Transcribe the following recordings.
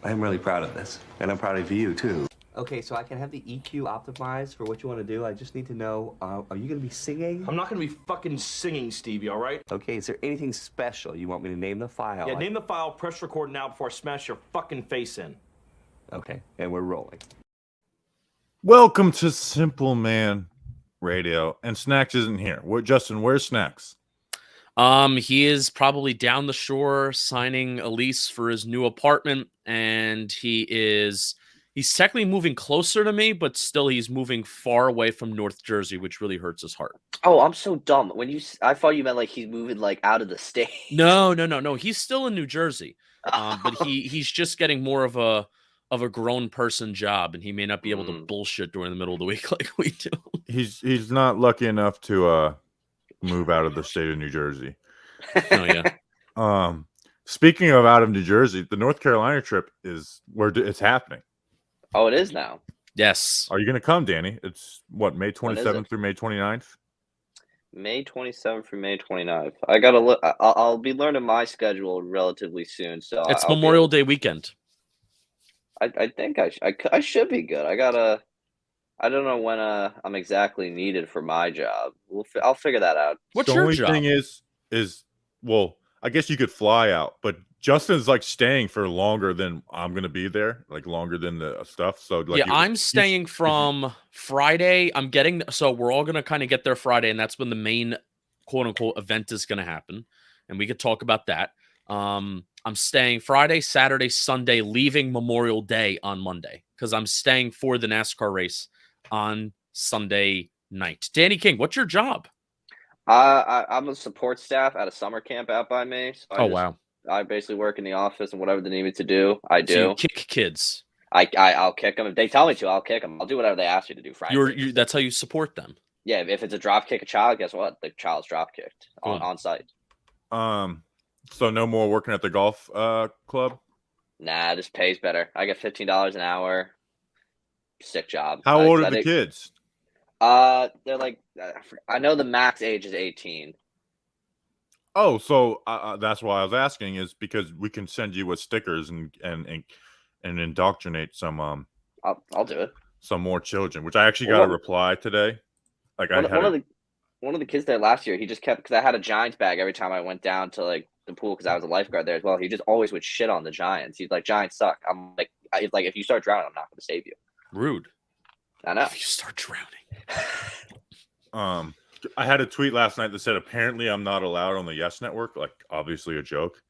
I'm really proud of this, and I'm proud of you, too. Okay, so I can have the EQ optimized for what you want to do. I just need to know, are you going to be singing? I'm not gonna be fucking singing, Stevie, all right? Okay, is there anything special you want me to name the file? Yeah, name the file, press record now before I smash your fucking face in. Okay, and we're rolling. Welcome to Simple Man Radio, and Snacks isn't here. Justin, where's Snacks? He is probably down the shore signing a lease for his new apartment, and he's technically moving closer to me, but still he's moving far away from North Jersey, which really hurts his heart. Oh, I'm so dumb. I thought you meant like he's moving like out of the state. No. He's still in New Jersey, but he's just getting more of a grown person job, and he may not be able to bullshit during the middle of the week like we do. He's not lucky enough to move out of the state of New Jersey. Oh yeah. Speaking of out of New Jersey, the North Carolina trip is where it's happening. Oh, it is now. Yes. Are you going to come, Danny? It's what, May 27th through May 29th? May 27th through May 29th. I gotta look. I'll be learning my schedule relatively soon. So it's Memorial Day weekend. I think I should be good. I don't know when I'm exactly needed for my job. I'll figure that out. What's your job? The only thing is well, I guess you could fly out, but Justin's like staying for longer than I'm gonna be there, like longer than the stuff. So like, yeah, I'm staying from Friday. So we're all gonna kind of get there Friday, and that's when the main quote unquote event is gonna happen, and we could talk about that. I'm staying Friday, Saturday, Sunday, leaving Memorial Day on Monday because I'm staying for the NASCAR race on Sunday night. Danny King, what's your job? I'm a support staff at a summer camp out by me. So wow. I basically work in the office and whatever they need me to do, I do. So you kick kids. I'll kick them if they tell me to. I'll kick them. I'll do whatever they ask you to do. Frankly, that's how you support them. Yeah, if it's a drop kick a child, guess what? The child's drop kicked on site. So no more working at the golf club? Nah, this pays better. I get $15 an hour. Sick job. How old are the kids? They're like, I know the max age is 18. Oh, so that's why I was asking, is because we can send you with stickers and indoctrinate some. I'll do it. Some more children, which I actually got a reply today. Like one of the kids there last year, he just kept, because I had a Giants bag every time I went down to like the pool because I was a lifeguard there as well. He just always would shit on the Giants. He's like, Giants suck. I'm like, if you start drowning, I'm not going to save you. Rude. I know. If you start drowning. I had a tweet last night that said, apparently I'm not allowed on the YES network. Like, obviously a joke.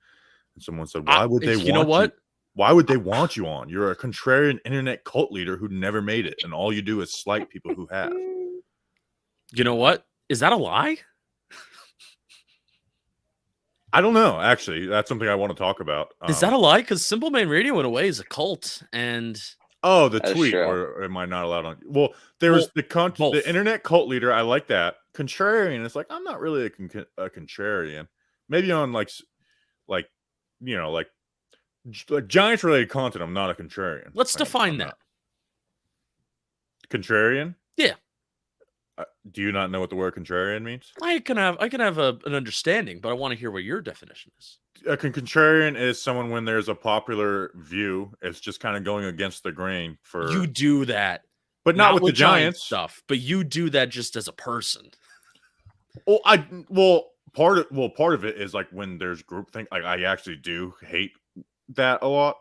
And someone said, why would they want you? You know what? Why would they want you on? You're a contrarian internet cult leader who never made it, and all you do is slight people who have. You know what? Is that a lie? I don't know. Actually, that's something I want to talk about. Is that a lie? Because Simple Man Radio, in a way, is a cult, and the tweet, or am I not allowed on? Well, there was the internet cult leader. I like that. Contrarian. It's like, I'm not really a contrarian. Maybe on like Giants related content, I'm not a contrarian. Let's define that. Contrarian? Yeah. Do you not know what the word contrarian means? I can have an understanding, but I want to hear what your definition is. A contrarian is someone when there's a popular view, it's just kind of going against the grain for. You do that, but not with the Giants stuff. But you do that just as a person. Part of it is like when there's groupthink. Like I actually do hate that a lot.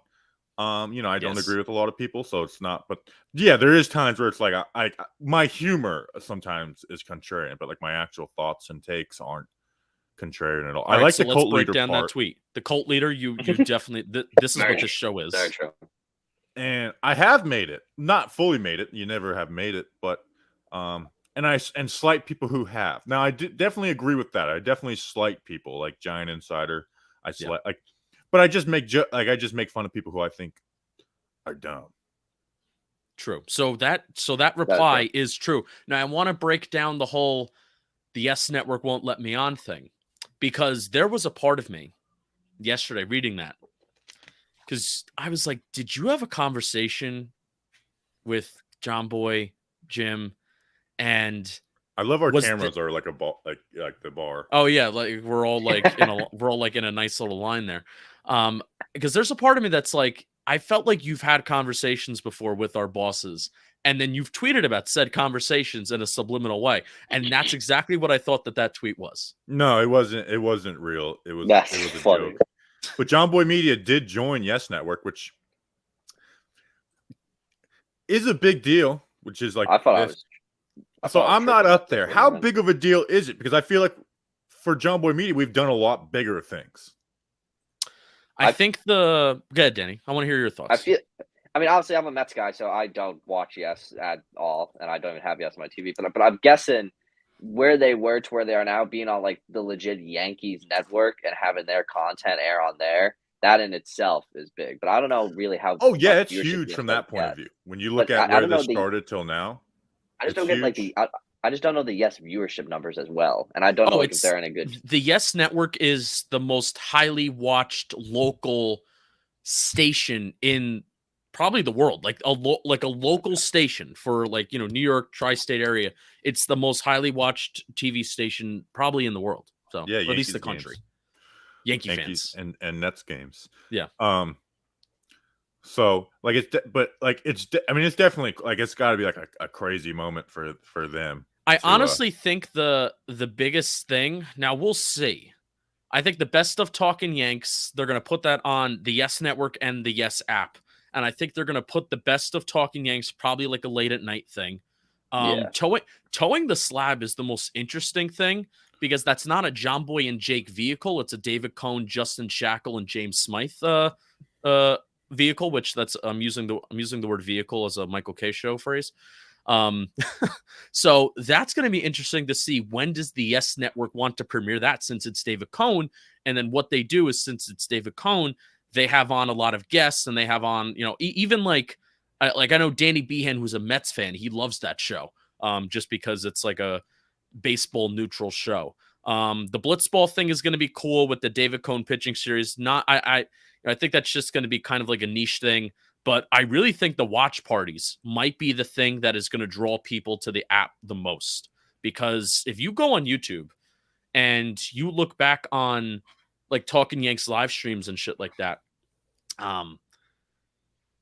I don't agree with a lot of people, so it's not. But yeah, there is times where it's like my humor sometimes is contrarian, but like my actual thoughts and takes aren't contrarian at all. I like the cult leader part. That tweet. The cult leader, you definitely. This is what this show is. Very true. And I have made it, not fully made it. You never have made it, but and slight people who have. Now I definitely agree with that. I definitely slight people like Giant Insider. I slight but I just make fun of people who I think are dumb. True. So that reply is true. Now I want to break down the YES Network won't let me on thing, because there was a part of me yesterday reading that, because I was like, did you have a conversation with Jomboy, Jim, and I love our cameras are like a ball, like the bar. Oh yeah, like we're all like in a nice little line there. Because there's a part of me that's like, I felt like you've had conversations before with our bosses, and then you've tweeted about said conversations in a subliminal way, and that's exactly what I thought that tweet was. No, it wasn't. It wasn't real. It was That's it was a funny. joke. But Jomboy Media did join YES Network, which is a big deal. Which is like I thought I this. was. So I'm not tripping. up there. How big of a deal is it? Because I feel like for Jomboy Media, we've done a lot bigger things. I think go ahead, Danny. I want to hear your thoughts. I mean, obviously, I'm a Mets guy, so I don't watch YES at all, and I don't even have YES on my TV. But I'm guessing where they were to where they are now, being on like the legit Yankees network and having their content air on there, that in itself is big. But I don't know really how. Oh yeah, much it's huge viewership from they that point get. of view. When you look But at I where don't know this started till now, I just it's don't get like huge. I just don't know the YES viewership numbers as well, and I don't know like, if they're in a good. The YES Network is the most highly watched local station in probably the world, like a local station for like, you know, New York tri-state area. It's the most highly watched TV station probably in the world. So Yeah, or at least Yankees the country. games. Yankee Yankees fans and Nets games. Yeah. So like I mean, it's definitely like it's got to be like a crazy moment for them. I honestly think the biggest thing, now we'll see. I think the best of Talking Yanks, they're going to put that on the YES Network and the YES app. And I think they're going to put the best of Talking Yanks probably like a late at night thing. Yeah. Towing the Slab is the most interesting thing because that's not a Jomboy and Jake vehicle. It's a David Cohn, Justin Shackle, and James Smythe vehicle, which I'm using the word vehicle as a Michael K. show phrase. So that's going to be interesting to see when does the YES Network want to premiere that, since it's David Cohn. And then what they do is, since it's David Cohn, they have on a lot of guests, and they have on, you know, even like I know Danny Behan, who's a Mets fan, he loves that show, just because it's like a baseball neutral show. The Blitzball thing is going to be cool with the David Cohn pitching series. I think that's just going to be kind of like a niche thing. But I really think the watch parties might be the thing that is going to draw people to the app the most. Because if you go on YouTube and you look back on like Talking Yanks live streams and shit like that,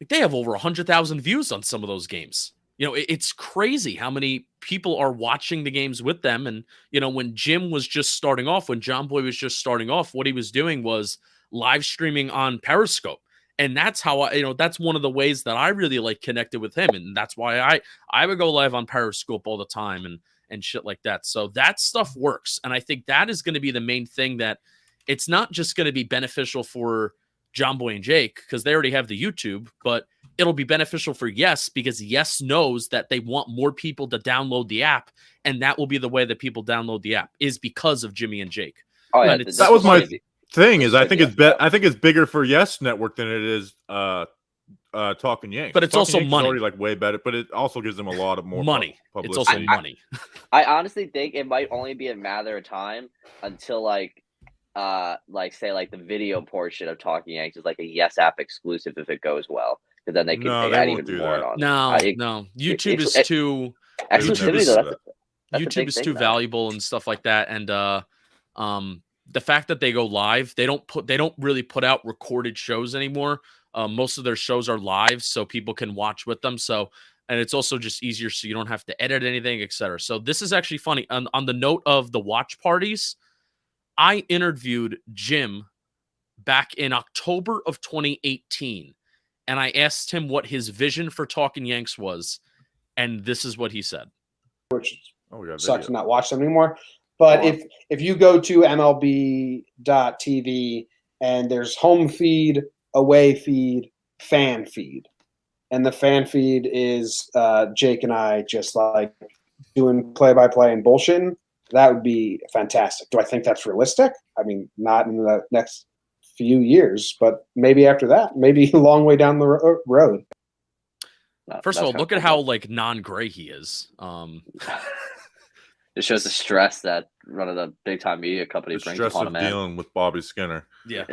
they have over 100,000 views on some of those games. You know, it's crazy how many people are watching the games with them. And, you know, when Jim was just starting off, when Jomboy was just starting off, what he was doing was live streaming on Periscope. And that's how that's one of the ways that I really like connected with him. And that's why I would go live on Periscope all the time and shit like that. So that stuff works. And I think that is going to be the main thing, that it's not just going to be beneficial for Jomboy and Jake because they already have the YouTube, but it'll be beneficial for YES because YES knows that they want more people to download the app. And that will be the way that people download the app, is because of Jimmy and Jake. Oh yeah, that was my thing. Is I think it's bigger for YES Network than it is Talking Yanks. But it's Talking also Yanks money. Is already like way better, but it also gives them a lot of more money. Publicity. It's also money. I honestly think it might only be a matter of time until like say like the video portion of Talking Yanks is like a YES app exclusive if it goes well, because then they can add even more on. No, YouTube is too exclusivity. YouTube is too valuable and stuff like that. And the fact that they go live, they don't really put out recorded shows anymore. Most of their shows are live, so people can watch with them. So, and it's also just easier, so you don't have to edit anything, etc. So this is actually funny. On the note of the watch parties, I interviewed Jim back in October of 2018, and I asked him what his vision for Talking Yanks was, and this is what he said. Which sucks to not watch them anymore. But if you go to MLB.tv and there's home feed, away feed, fan feed, and the fan feed is Jake and I just like doing play-by-play and bullshitting, that would be fantastic. Do I think that's realistic? I mean, not in the next few years, but maybe after that, maybe a long way down the road. First of all, look at how like non-gray he is. It shows the stress that running a big time media company brings upon a man. Dealing with Bobby Skinner. Yeah.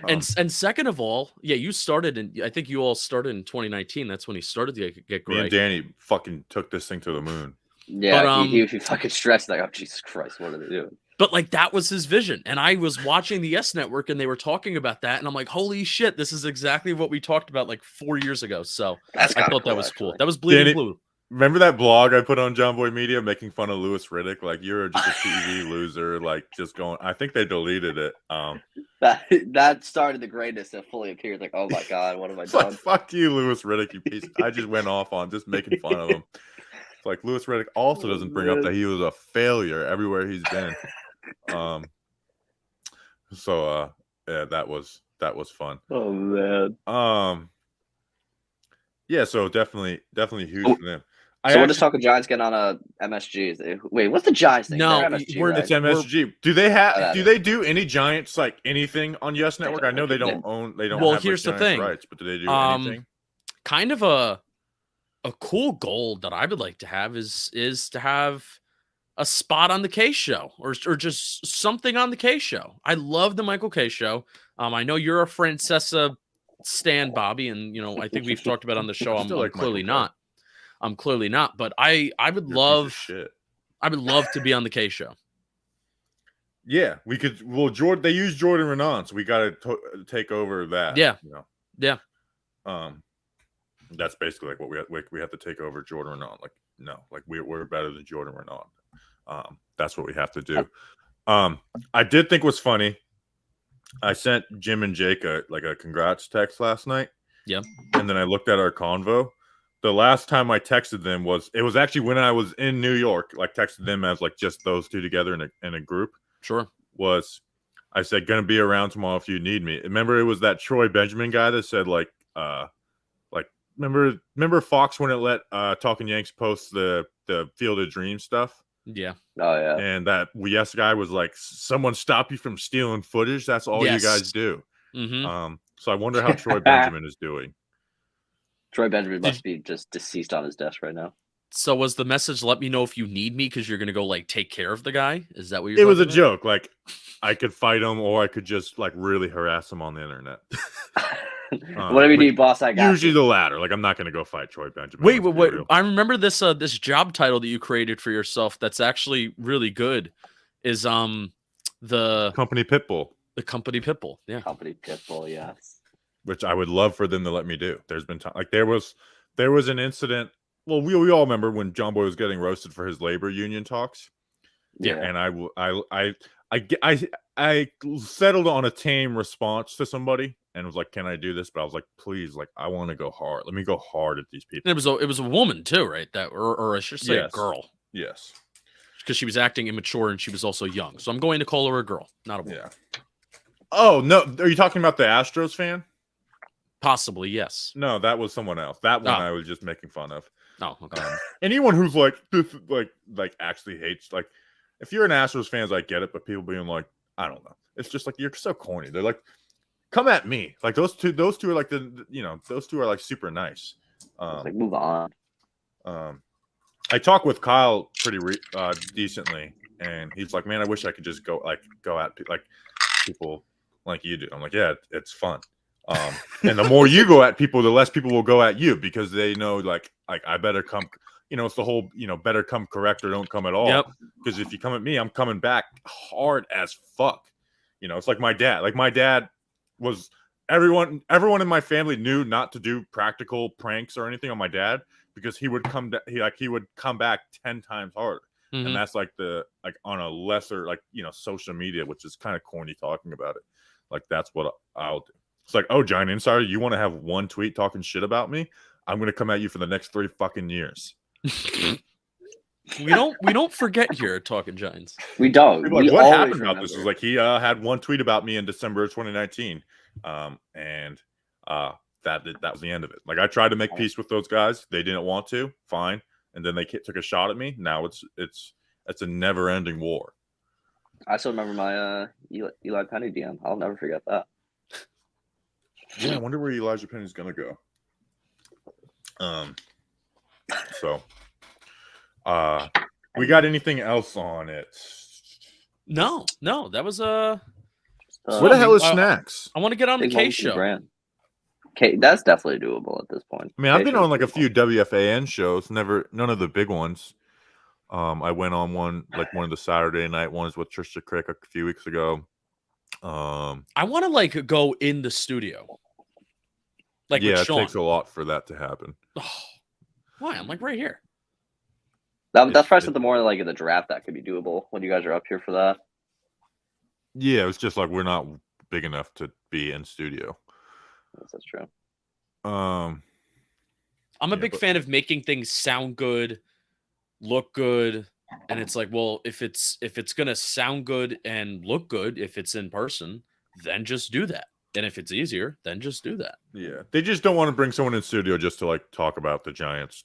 and second of all, you started I think you all started in 2019. That's when he started to get gray. Me and Danny fucking took this thing to the moon. Yeah, but, he fucking stressed like, oh Jesus Christ, what are they doing? But like that was his vision. And I was watching the YES Network and they were talking about that. And I'm like, holy shit, this is exactly what we talked about like 4 years ago. So That's I kinda thought that cool, was cool. actually. That was Bleeding Danny- Blue. Remember that blog I put on Jomboy Media making fun of Louis Riddick? Like, you're just a TV loser, like just going. I think they deleted it. That started the greatness that fully appeared. Like, oh my god, what have I It's like, done? fuck you, Louis Riddick, you piece. I just went off on just making fun of him. It's like Louis Riddick also doesn't bring up that he was a failure everywhere he's been. Yeah, that was fun. Oh man. Yeah, so definitely huge for them. So what does Talking Giants get on a MSG? Wait, what's the Giants thing? No, They're MSG, we're- right? It's MSG. Do they have? Oh, Do they do any Giants like anything on YES Network? I know they don't own. They don't. Well, have, here's the like, Giants thing. rights, but do they do anything? Kind of a cool goal that I would like to have is to have a spot on the K show or just something on the K show. I love the Michael K show. I know you're a Francesa stan, Bobby, and you know I think we've talked about on the show. I'm Still like clearly Michael K. not. I'm clearly not, but I would You're a piece of love shit. I would love to be on the K show. Yeah, we could. Well, Jordan, they use Jordan Renan, so we got to take over that. Yeah. You know? Yeah. That's basically like what we have to take over Jordan Renan. Like, no, like we're better than Jordan Renan. That's what we have to do. I did think was funny. I sent Jim and Jake a congrats text last night. Yeah. And then I looked at our convo. The last time I texted them was actually when I was in New York, like texted them as like just those two together in a group. Sure. Was I said gonna be around tomorrow if you need me. Remember it was that Troy Benjamin guy that said remember Fox when it let Talking Yanks post the Field of Dreams stuff? Yeah. Oh yeah. And that YES guy was like, someone stop you from stealing footage. That's all Yes. you guys do. Mm-hmm. So I wonder how Troy Benjamin is doing. Troy Benjamin must be just deceased on his desk right now. So was the message, let me know if you need me because you're going to go like take care of the guy? Is that what you're It was a talking joke. Like I could fight him or I could just like really harass him on the internet. Whatever you need, boss, I got Usually you. the latter. Like I'm not going to go fight Troy Benjamin. Wait, let's be wait. real. I remember this this job title that you created for yourself that's actually really good is the Company Pitbull, company Pitbull. Yeah. Company Pitbull, yes. which I would love for them to let me do. There's been time there was an incident. Well, we all remember when Jomboy was getting roasted for his labor union talks. Yeah. And I settled on a tame response to somebody and was like, "Can I do this?" But I was like, "Please, like, I want to go hard. Let me go hard at these people." And it was a woman too, right? That or I should say a Yes. girl Yes. because she was acting immature and she was also young. So I'm going to call her a girl, not a woman. Yeah. Oh no, are you talking about the Astros fan? Possibly, yes. No, that was someone else. That one Oh. I was just making fun of. Oh, okay. Anyone who's like this, like actually hates, like, if you're an Astros fan, I get it, but people being like, I don't know, it's just like you're so corny. They're like, come at me, like those two are like those two are like super nice. Like move on. I talked with Kyle pretty decently, and he's like, man, I wish I could just go at like people like you do. I'm like, yeah, it's fun. And the more you go at people, the less people will go at you because they know like I better come, it's the whole, better come correct or don't come at all. Yep. Because if you come at me, I'm coming back hard as fuck. It's like my dad. Like my dad was everyone in my family knew not to do practical pranks or anything on my dad because he would come back 10 times harder. Mhm. And that's like on a lesser social media, which is kind of corny talking about it. Like that's what I'll do. It's like, oh, Giant Insider, you want to have one tweet talking shit about me? I'm gonna come at you for the next 3 fucking years. We don't forget here at Talking Giants. We don't. People are We like, what always happened about this? remember. Is like he had one tweet about me in December of 2019, and that was the end of it. Like I tried to make peace with those guys, they didn't want to. Fine, and then they took a shot at me. Now it's a never-ending war. I still remember my Eli Penny DM. I'll never forget that. Yeah, I wonder where Elijah Penny's gonna go. So, we got anything else on it? No, that was Where the hell is I- Snacks? I want to get on the Big K Monkey show. brand. K, that's definitely doable at this point. I mean, I've K been show's on like a doable. few WFAN shows, none of the big ones. I went on one of the Saturday night ones with Trisha Crick a few weeks ago. I want to like go in the studio. Like yeah, with it Sean. takes a lot for that to happen. Oh, why? I'm like right here. That's probably something more like in the draft that could be doable when you guys are up here for that. Yeah, it's just like we're not big enough to be in studio. That's true. I'm a big fan of making things sound good, look good, and it's like, well, if it's gonna sound good and look good, if it's in person, then just do that. And if it's easier, then just do that. Yeah, they just don't want to bring someone in studio just to like talk about the Giants,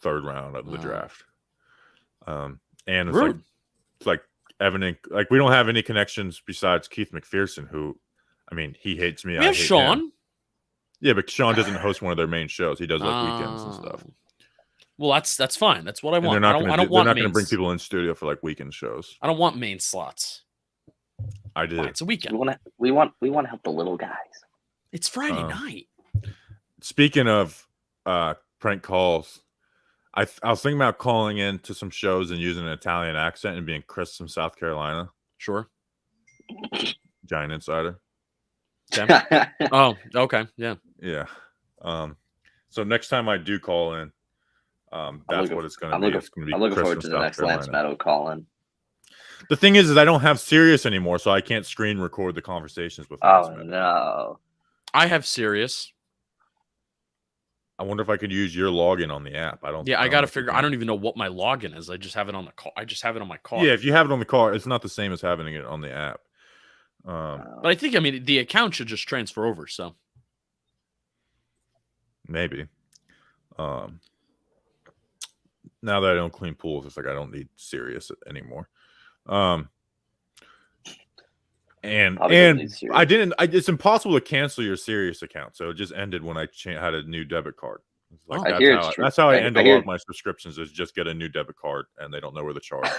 third round of the draft. And it's like Evan and like we don't have any connections besides Keith McPherson, who, I mean, he hates me. We have Sean. Him. Yeah, but Sean doesn't host one of their main shows. He does like weekends and stuff. Well, that's fine. That's what I want. They're not going to bring people in studio for like weekend shows. I don't want main slots. I did. It's a weekend. We want to help the little guys. It's Friday night. Speaking of prank calls, I was thinking about calling in to some shows and using an Italian accent and being Chris from South Carolina. Sure. Giant Insider. Yeah. Oh, okay. Yeah. Yeah. So next time I do call in, that's what it's going to be. It's going to be. I'm looking forward to the next Lance Meadow call in. The thing is I don't have Sirius anymore, so I can't screen record the conversations with Lance Meadow. No. I have Sirius. I wonder if I could use your login on the app. I got to figure. I don't even know what my login is. I just have it on the car. I just have it on my car. Yeah, if you have it on the car, it's not the same as having it on the app. But I think, the account should just transfer over. So maybe. Now that I don't clean pools, it's like I don't need Sirius anymore. And I didn't. It's impossible to cancel your Sirius account, so it just ended when I had a new debit card. Like, that's how I end a lot of my subscriptions. Is just get a new debit card, and they don't know where the charge ends.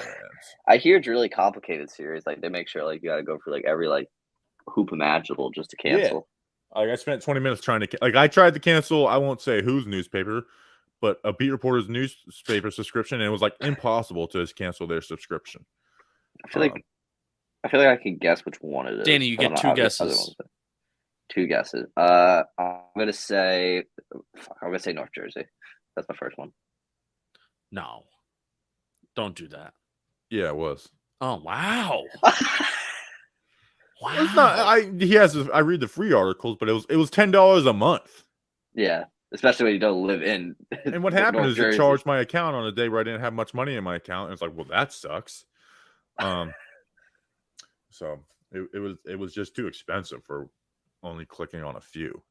I hear it's really complicated, Sirius. Like they make sure like you got to go for like every like hoop imaginable just to cancel. Yeah. Like I spent 20 minutes trying to I tried to cancel. I won't say whose newspaper, but a beat reporter's newspaper subscription, and it was like impossible to just cancel their subscription. I feel like I can guess which one it is. Danny, you get two guesses. Two guesses. I'm gonna say North Jersey. That's my first one. No, don't do that. Yeah, it was. Oh wow. Wow. It's not. I read the free articles, but it was $10 a month. Yeah, especially when you don't live in. And what happened is it charged my account on a day where I didn't have much money in my account, and it's like, well, that sucks. So it was just too expensive for only clicking on a few.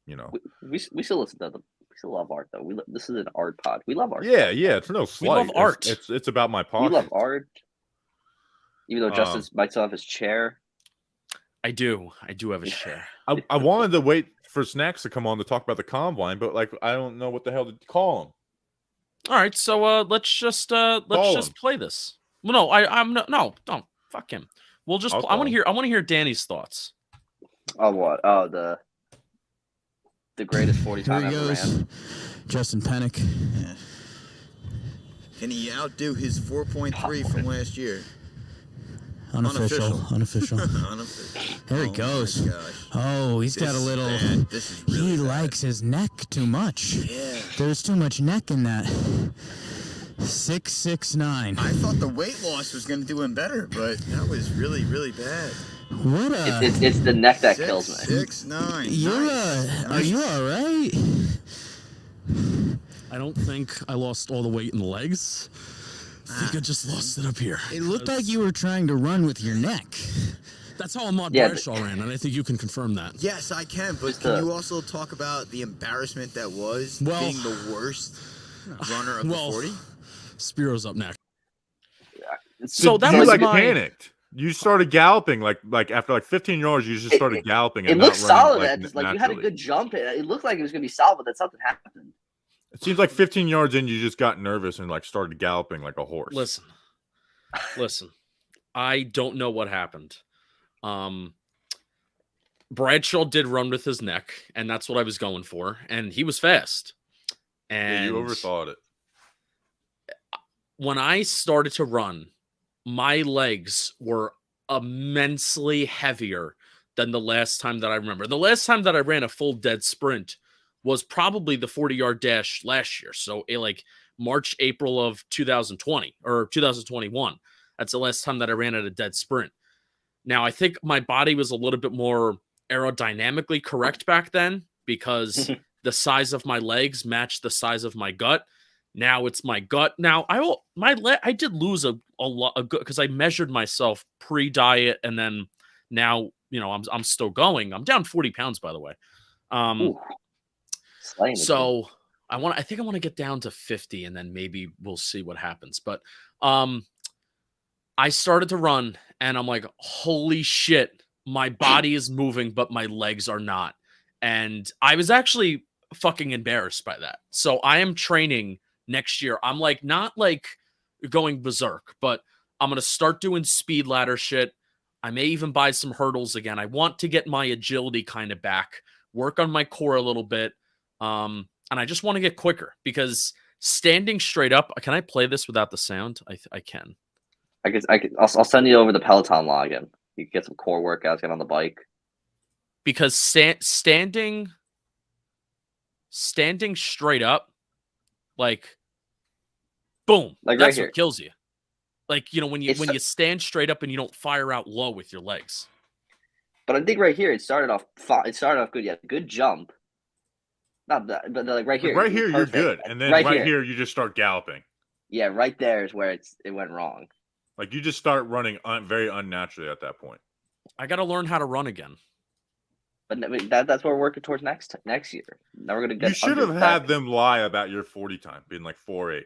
We still listen to them. We still love art though. This is an art pod. We love art. Yeah. It's no slight. We love art. It's about my pocket. We love art. Even though Justin might still have his chair. I do have a chair. I wanted to wait for Snacks to come on to talk about the combine, but like I don't know what the hell to call him. All right, so let's just play this. Well, no, fuck him. We'll just. I want to hear Danny's thoughts. Oh what? Oh the greatest 40 time ever ran. Justin Pennick. Yeah. Can he outdo his 4.3 from last year? Unofficial. There he goes. Oh, he's got a little. He likes his neck too much. Yeah. There's too much neck in that. 6'9". I thought the weight loss was going to do him better, but that was really, really bad. What a... It's the neck that kills me. 6'9". You're Are you all right? I don't think I lost all the weight in the legs. I think I just lost it up here. It looked like you were trying to run with your neck. That's how Ahmad Bradshaw ran, and I think you can confirm that. Yes, I can, but can you also talk about the embarrassment that was being the worst runner of the 40? Spiro's up next. So that was panicked. You started galloping like after like 15 yards. You just started galloping. It looked solid. Like you had a good jump. It looked like it was gonna be solid, but then something happened. It seems like 15 yards in, you just got nervous and like started galloping like a horse. Listen. I don't know what happened. Bradshaw did run with his neck, and that's what I was going for. And he was fast. And you overthought it. when I started to run, my legs were immensely heavier than the last time that I remember. The last time that I ran a full dead sprint was probably the 40-yard dash last year. So like March, April of 2020 or 2021. That's the last time that I ran at a dead sprint. Now, I think my body was a little bit more aerodynamically correct back then because the size of my legs matched the size of my gut. Now it's my gut. Now I did lose a lot because I measured myself pre-diet, and then now I'm still going. I'm down 40 pounds, by the way. So I think I want to get down to 50, and then maybe we'll see what happens. But I started to run, and I'm like, holy shit, my body is moving, but my legs are not. And I was actually fucking embarrassed by that. So I am training next year. I'm like, not like going berserk, but I'm going to start doing speed ladder shit. I may even buy some hurdles again. I want to get my agility kind of back, work on my core a little bit. And I just want to get quicker because standing straight up, can I play this without the sound? I can. I'll send you over the Peloton login. You can get some core workouts, get on the bike. Because standing straight up, like, boom, like that's right what kills you. Like, when you stand straight up and you don't fire out low with your legs. But I think right here it started off good. Yeah, good jump. Not that, but like right here. Right here, you're good, and then right here you just start galloping. Yeah, right there is where it went wrong. Like you just start running very unnaturally at that point. I got to learn how to run again. But that's what we're working towards next year. Now we're gonna get. You should have had them lie about your 40 time being like 4.8.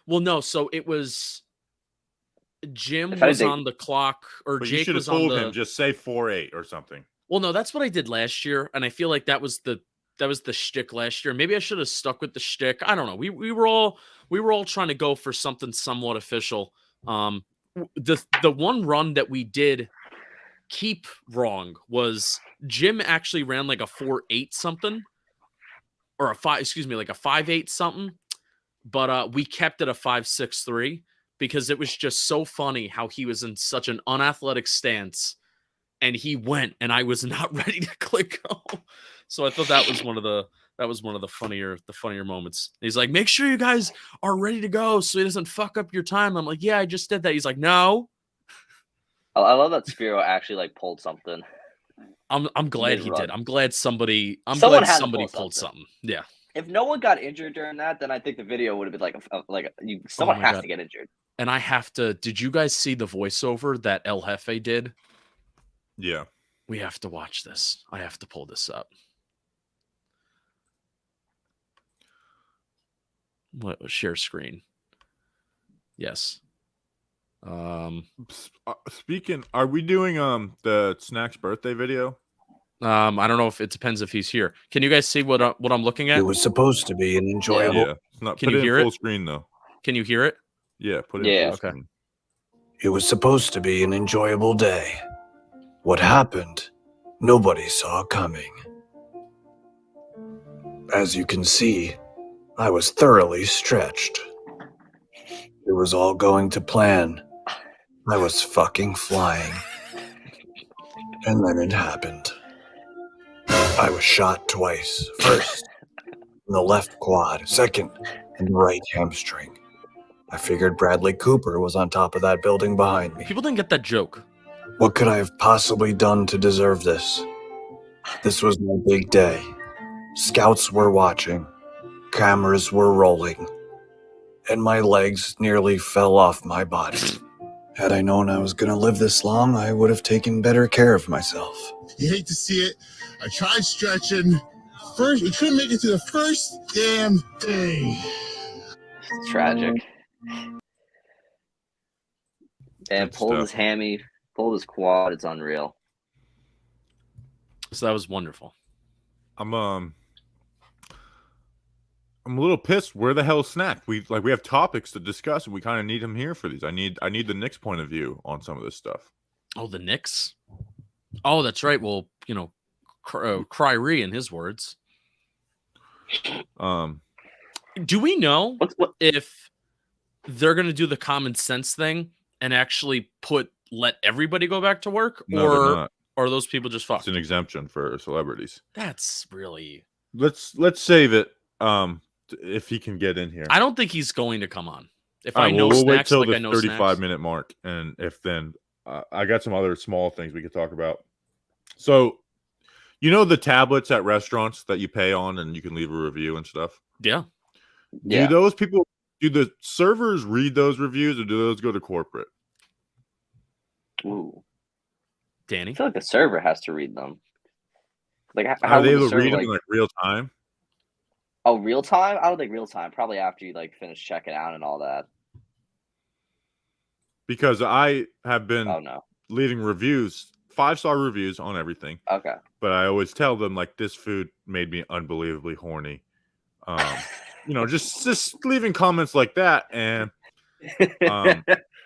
Well, no. So it was Jim was on the clock, or but Jake you should have was on told the. him just say 4.8 or something. Well, no, that's what I did last year, and I feel like that was the shtick last year. Maybe I should have stuck with the shtick. I don't know. We were all trying to go for something somewhat official. The one run that we did keep wrong was Jim actually ran like a 4.8 something, or like a 5.8 something, but we kept it a 5.63 because it was just so funny how he was in such an unathletic stance and he went and I was not ready to click go. So I thought that was one of the funnier moments. He's like, make sure you guys are ready to go so he doesn't fuck up your time. I'm like, yeah, I just did that. He's like, no. I love that Spiro actually like pulled something. I'm glad he did. I'm glad somebody pulled something. Yeah. If no one got injured during that, then I think the video would have been like someone has to get injured. And I have to. Did you guys see the voiceover that El Jefe did? Yeah. We have to watch this. I have to pull this up. What share screen? Yes. Speaking, are we doing the Snacks birthday video? I don't know if it depends if he's here. Can you guys see what I'm looking at? It was supposed to be an enjoyable. Yeah. It's not. Can you hear full it? Screen though. Can you hear it? Yeah. Put it in full okay. screen. It was supposed to be an enjoyable day. What happened, nobody saw coming. As you can see, I was thoroughly stretched. It was all going to plan. I was fucking flying. And then it happened. I was shot twice. First, in the left quad. Second, in the right hamstring. I figured Bradley Cooper was on top of that building behind me. People didn't get that joke. What could I have possibly done to deserve this? This was my big day. Scouts were watching. Cameras were rolling. And my legs nearly fell off my body. Had I known I was going to live this long, I would have taken better care of myself. You hate to see it. I tried stretching. We couldn't make it to the first damn thing. It's tragic. And pulled his hammy, pulled his quad. It's unreal. So that was wonderful. I'm a little pissed. Where the hell is Snack? We have topics to discuss, and we kind of need him here for these. I need the Knicks' point of view on some of this stuff. Oh, the Knicks? Oh, that's right. Well, Kyrie in his words. Do we know if they're going to do the common sense thing and actually let everybody go back to work, No, they're not. or are those people just fucked? It's an exemption for celebrities. That's really. Let's save it. If he can get in here, I don't think he's going to come on. If All I right, know we'll wait snacks, till like the I know 35-minute mark, and if then I got some other small things we could talk about. So, you know the tablets at restaurants that you pay on and you can leave a review and stuff? Yeah. Do the servers read those reviews or do those go to corporate? Ooh. Danny? I feel like the server has to read them. Like, Are they would able the to read server, them in like real time? Oh, real time? I don't think real time. Probably after you like finish checking out and all that. Because I have been Oh no. leaving reviews, 5-star reviews on everything. Okay. But I always tell them like this food made me unbelievably horny. Just leaving comments like that, and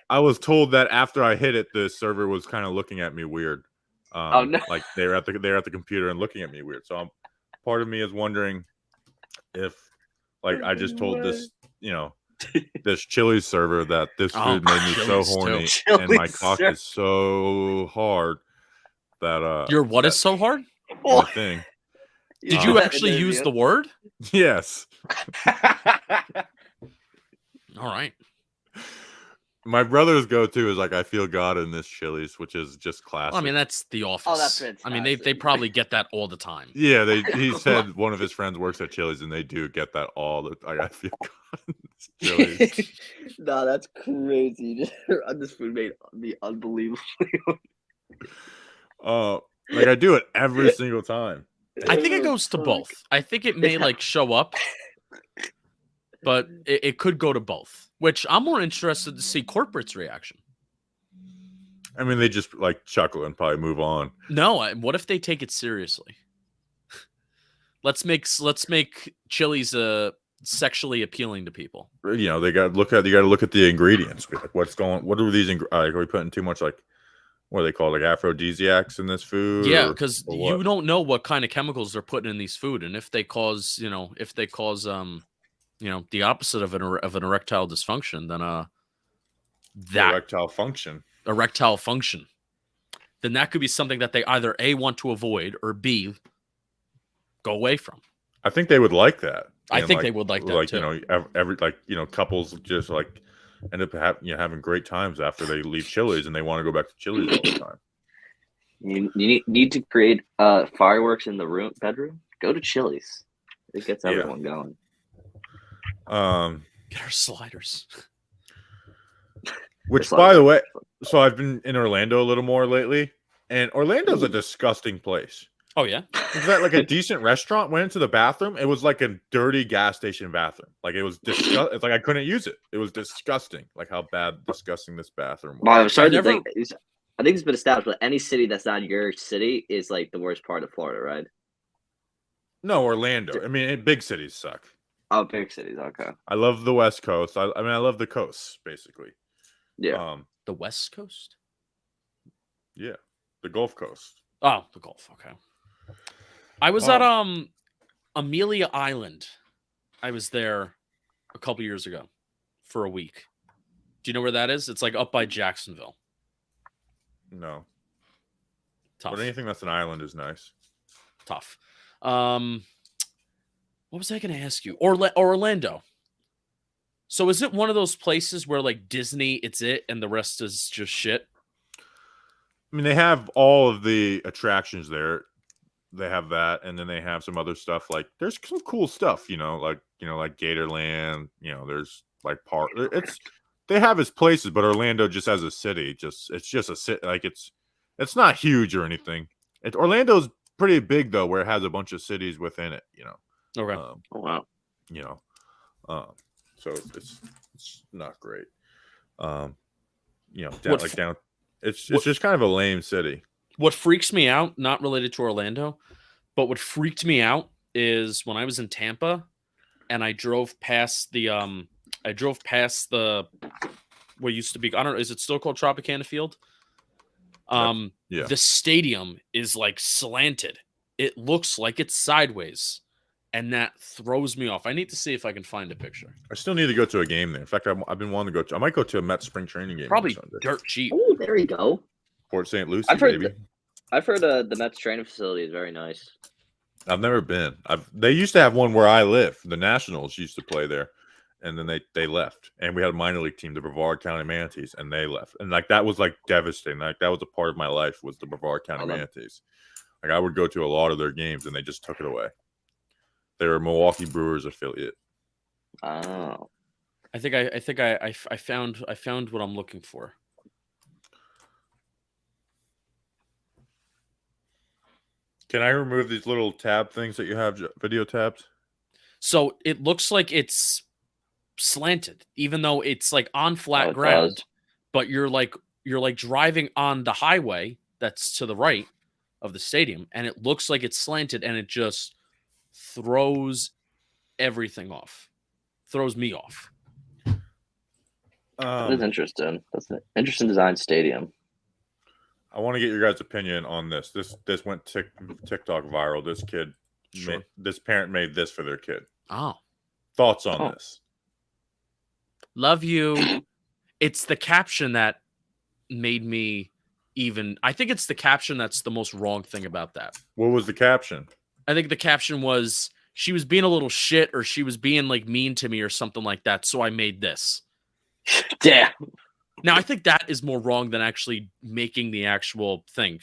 I was told that after I hit it, the server was kind of looking at me weird. Oh no! Like they're at the computer and looking at me weird. So part of me is wondering if, like, I just told this, this Chili's server that this food made me so horny, and my cock is so hard that your what is so hard? My thing. Did you actually use the word? Yes. All right. My brother's go-to is like, I feel God in this Chili's, which is just classic. Well, I mean, that's The Office. Oh, that's fantastic. I mean, they probably get that all the time. Yeah, he said one of his friends works at Chili's, and they do get that all the time. I feel God in this Chili's. No, that's crazy. This food made me unbelievably. Like I do it every single time. I think it goes to both. I think it may like show up, but it could go to both, which I'm more interested to see corporate's reaction. I mean, they just like chuckle and probably move on. No, what if they take it seriously? Let's make Chili's sexually appealing to people. You know, you got to look at the ingredients. Be like, what are these? Are we putting too much, like, what are they called, like aphrodisiacs in this food? Yeah, because you don't know what kind of chemicals they're putting in these food, and if they cause the opposite of an erectile dysfunction, then erectile function, then that could be something that they either A, want to avoid, or B, go away from. I think they would like that. I think they would like that too. Couples just like end up having great times after they leave Chili's and they want to go back to Chili's all the time. You need to create fireworks in the bedroom. Go to Chili's. It gets everyone going. Get our sliders. Which, by the way, so I've been in Orlando a little more lately, and Orlando's a disgusting place. Oh yeah, is that like a decent restaurant? Went into the bathroom, it was like a dirty gas station bathroom. Like it was disgusting. It's like I couldn't use it. It was disgusting. Like how disgusting this bathroom was. Well, I'm sorry to think. I think it's been established, but any city that's not your city is like the worst part of Florida, right? No, Orlando. I mean, big cities suck. Oh, big cities. Okay. I love the West Coast. I love the coasts, basically. Yeah. The West Coast? Yeah. The Gulf Coast. Oh, the Gulf. Okay. I was at Amelia Island. I was there a couple years ago for a week. Do you know where that is? It's like up by Jacksonville. No. Tough. But anything that's an island is nice. Tough. What was I going to ask you? Orlando. So is it one of those places where like Disney, it's it, and the rest is just shit? I mean, they have all of the attractions there. They have that, and then they have some other stuff. Like there's some cool stuff, like Gatorland. There's like park. They have its places, but Orlando just as a city, it's just a city. Like it's not huge or anything. Orlando's pretty big though, where it has a bunch of cities within it. Okay. Oh wow. So it's not great. Down. It's just kind of a lame city. What freaks me out, not related to Orlando, but what freaked me out is when I was in Tampa and I drove past what used to be, I don't know, is it still called Tropicana Field? Yeah. The stadium is like slanted. It looks like it's sideways. and that throws me off. I need to see if I can find a picture. I still need to go to a game there. In fact, I've been wanting to go. I might go to a Mets spring training game. Probably on Sunday. dirt cheap. Oh, there you go. Port St. Lucie, I've heard baby. I've heard the Mets training facility is very nice. I've never been. They used to have one where I live. The Nationals used to play there, and then they left. And we had a minor league team, the Brevard County Manatees, and they left. And like that was like devastating. Like that was a part of my life was the Brevard County Manatees. Like I would go to a lot of their games, and they just took it away. They were a Milwaukee Brewers affiliate. Oh, I think I found what I'm looking for. Can I remove these little tab things that you have, video tabs? So it looks like it's slanted, even though it's like on flat ground. does. But you're like driving on the highway that's to the right of the stadium, and it looks like it's slanted, and it just throws everything off. Throws me off. That is interesting. That's an interesting design stadium. I want to get your guys' opinion on this. This went TikTok viral. This kid, this parent made this for their kid. Oh, thoughts on this? Love you. It's the caption that made me even. I think it's the caption that's the most wrong thing about that. What was the caption? I think the caption was she was being a little shit, or she was being like mean to me, or something like that. So I made this. Damn. Now, I think that is more wrong than actually making the actual thing.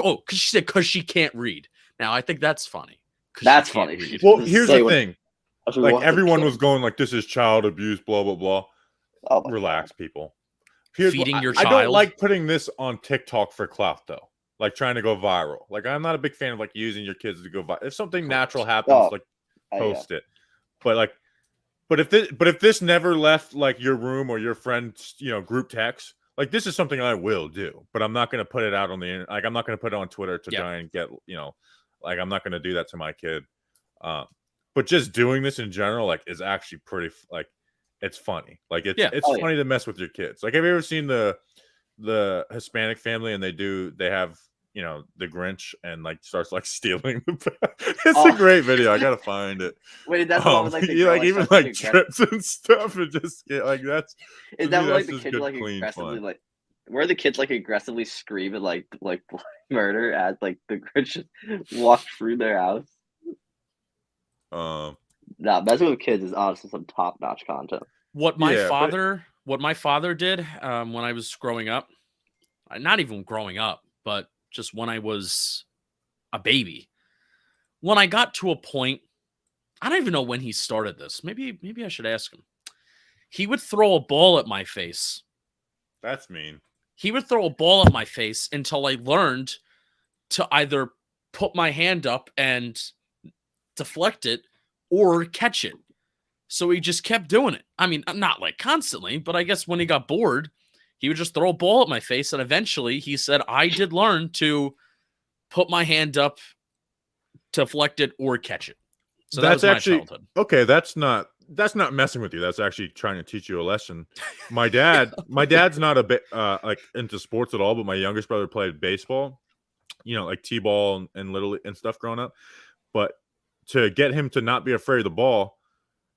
Oh, because she said, because she can't read. Now, I think that's funny. That's funny. Well, here's the thing. Like, everyone was going like, this is child abuse, blah, blah, blah. Oh, relax, people. Feeding your child. I don't like putting this on TikTok for clout, though. Like, trying to go viral. Like, I'm not a big fan of, like, using your kids to go viral. If something natural happens, post it. But if this never left like your room or your friend's, group text, like this is something I will do, but I'm not going to put it out on the internet. Like I'm not going to put it on Twitter to try and get, like I'm not going to do that to my kid. But just doing this in general, like is actually pretty, like it's funny. Like it's funny to mess with your kids. Like have you ever seen the Hispanic family and they have, the Grinch and like starts like stealing it's a great video. I gotta find it. Wait, that's one with like the you girl, like even like trips and stuff and just like that's is that like the kids like aggressively like where the kids like aggressively scream and like murder as like the Grinch walk through their house? Nah, messing with kids is honestly some top-notch content. What my father did when I was growing up, not even growing up, but just when I was a baby, when I got to a point, I don't even know when he started this. Maybe I should ask him. He would throw a ball at my face. That's mean. He would throw a ball at my face until I learned to either put my hand up and deflect it or catch it. So he just kept doing it. I mean, not like constantly, but I guess when he got bored, he would just throw a ball at my face, and eventually he said, I did learn to put my hand up to deflect it or catch it. So that's actually my childhood. Okay, that's not messing with you. That's actually trying to teach you a lesson. My dad's not a bit like into sports at all, but my youngest brother played baseball, like T-ball and little and stuff growing up. But to get him to not be afraid of the ball,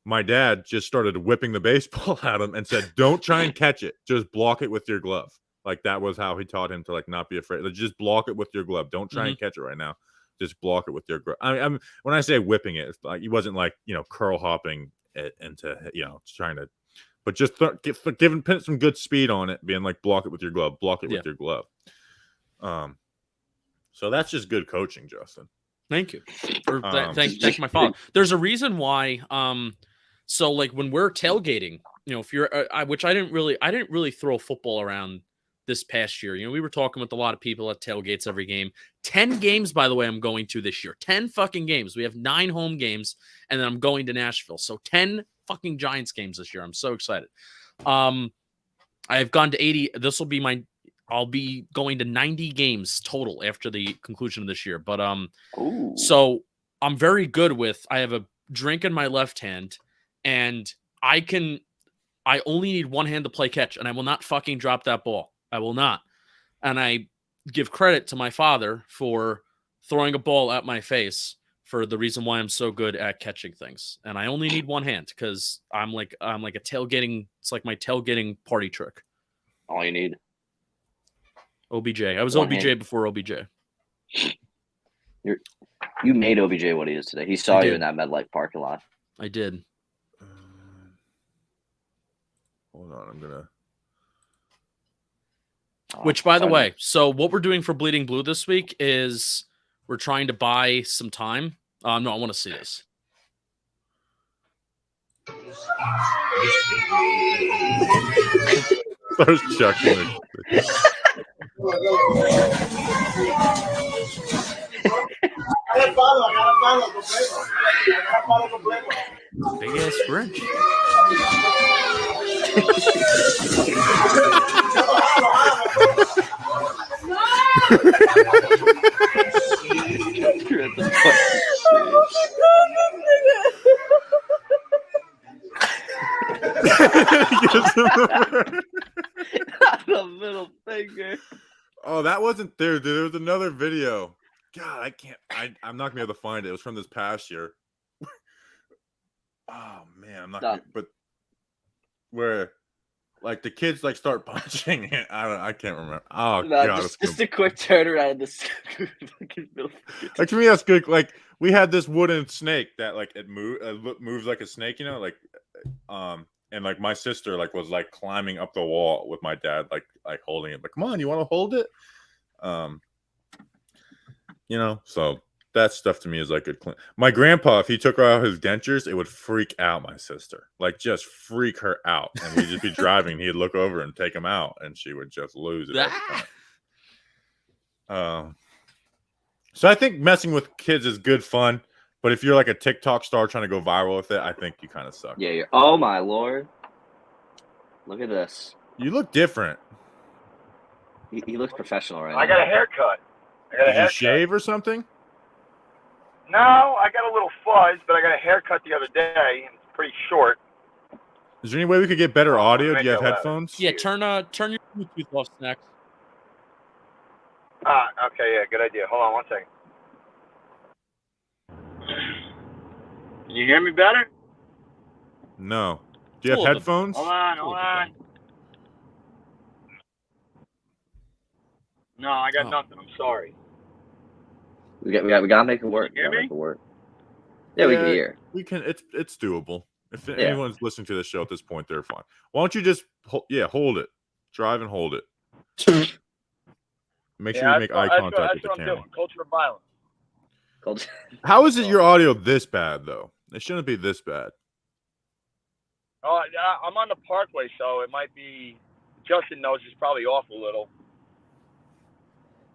my dad just started whipping the baseball at him and said, don't try and catch it. Just block it with your glove. Like that was how he taught him to like not be afraid. Like, just block it with your glove. Don't try and catch it right now. Just block it with your glove. I mean, when I say whipping it, it's like he wasn't like, curl hopping it into, trying to, but just giving some good speed on it, being like, block it with your glove, block it with your glove. So that's just good coaching, Justin. Thank you. Thank my father. There's a reason why. So like when we're tailgating, if you're, which I didn't really throw football around this past year. We were talking with a lot of people at tailgates every game. 10 games, by the way, I'm going to this year. 10 fucking games. We have 9 home games, and then I'm going to Nashville. So 10 fucking Giants games this year. I'm so excited. I've gone to 80. I'll be going to 90 games total after the conclusion of this year. But so I'm very good with. I have a drink in my left hand, and I only need one hand to play catch, and I will not fucking drop that ball. I will not. And I give credit to my father for throwing a ball at my face for the reason why I'm so good at catching things, and I only need one hand because I'm like a tailgating. It's like my tailgating party trick. All you need. OBJ. I was One OBJ hand. before OBJ. You made OBJ what he is today. He saw you in that MetLife parking lot. I did. Hold on, I'm gonna. Which, by the way, so what we're doing for Bleeding Blue this week is we're trying to buy some time. No, I want to see this. Starts chucking. Big ass French. The middle finger. Oh, that wasn't there, dude. There was another video. God, I'm not gonna be able to find it. It was from this past year. Oh man, I'm not. Gonna, but where, like, the kids like start punching it. I can't remember. Oh no, god, just a quick turnaround. This like to me, that's good. Like we had this wooden snake that like it moves like a snake, you know, like and like my sister like was like climbing up the wall with my dad, like holding it. But come on, you want to hold it? You know, so that stuff to me is like good. My grandpa, if he took out his dentures, it would freak out my sister, like just freak her out. And we'd just be driving, he'd look over and take them out, and she would just lose it every time. So I think messing with kids is good fun, but if you're like a TikTok star trying to go viral with it, I think you kind of suck. Yeah, oh my lord! Look at this. You look different. He looks professional right now. I got a haircut. Did you shave or something? No, I got a little fuzz, but I got a haircut the other day, and it's pretty short. Is there any way we could get better audio? Do you have headphones? Yeah, turn your Bluetooth off, Snacks. Okay, yeah, good idea. Hold on one second. Can you hear me better? No. Do you have headphones? Hold on. No, I got nothing. I'm sorry. We gotta make it work. Can you hear me? Make it work. Yeah, we can hear. We can. It's doable. If anyone's listening to the show at this point, they're fine. Why don't you just hold it, drive and hold it. Make sure you make eye contact with the camera. Culture of violence. How is it your audio this bad though? It shouldn't be this bad. Oh, I'm on the Parkway, so it might be. Justin knows it's probably off a little.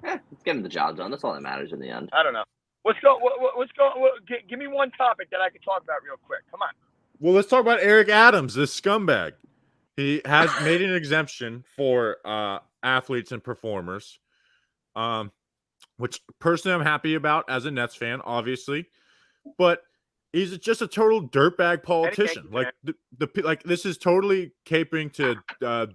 It's getting the job done. That's all that matters in the end. I don't know. Give me one topic that I can talk about real quick. Come on. Well, let's talk about Eric Adams, this scumbag. He has made an exemption for athletes and performers, which personally I'm happy about as a Nets fan, obviously. But he's just a total dirtbag politician. Like like this is totally capering to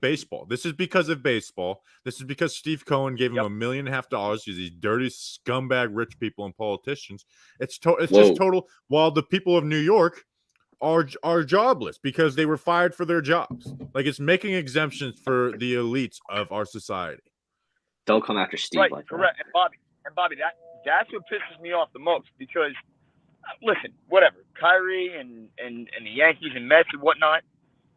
baseball. This is because of baseball. This is because Steve Cohen gave him $1.5 million to these dirty scumbag rich people and politicians. It's just total. While the people of New York are jobless because they were fired for their jobs. Like it's making exemptions for the elites of our society. Don't come after Steve right, like correct. that. And Bobby, that's what pisses me off the most because. Listen, whatever. Kyrie and the Yankees and Mets and whatnot.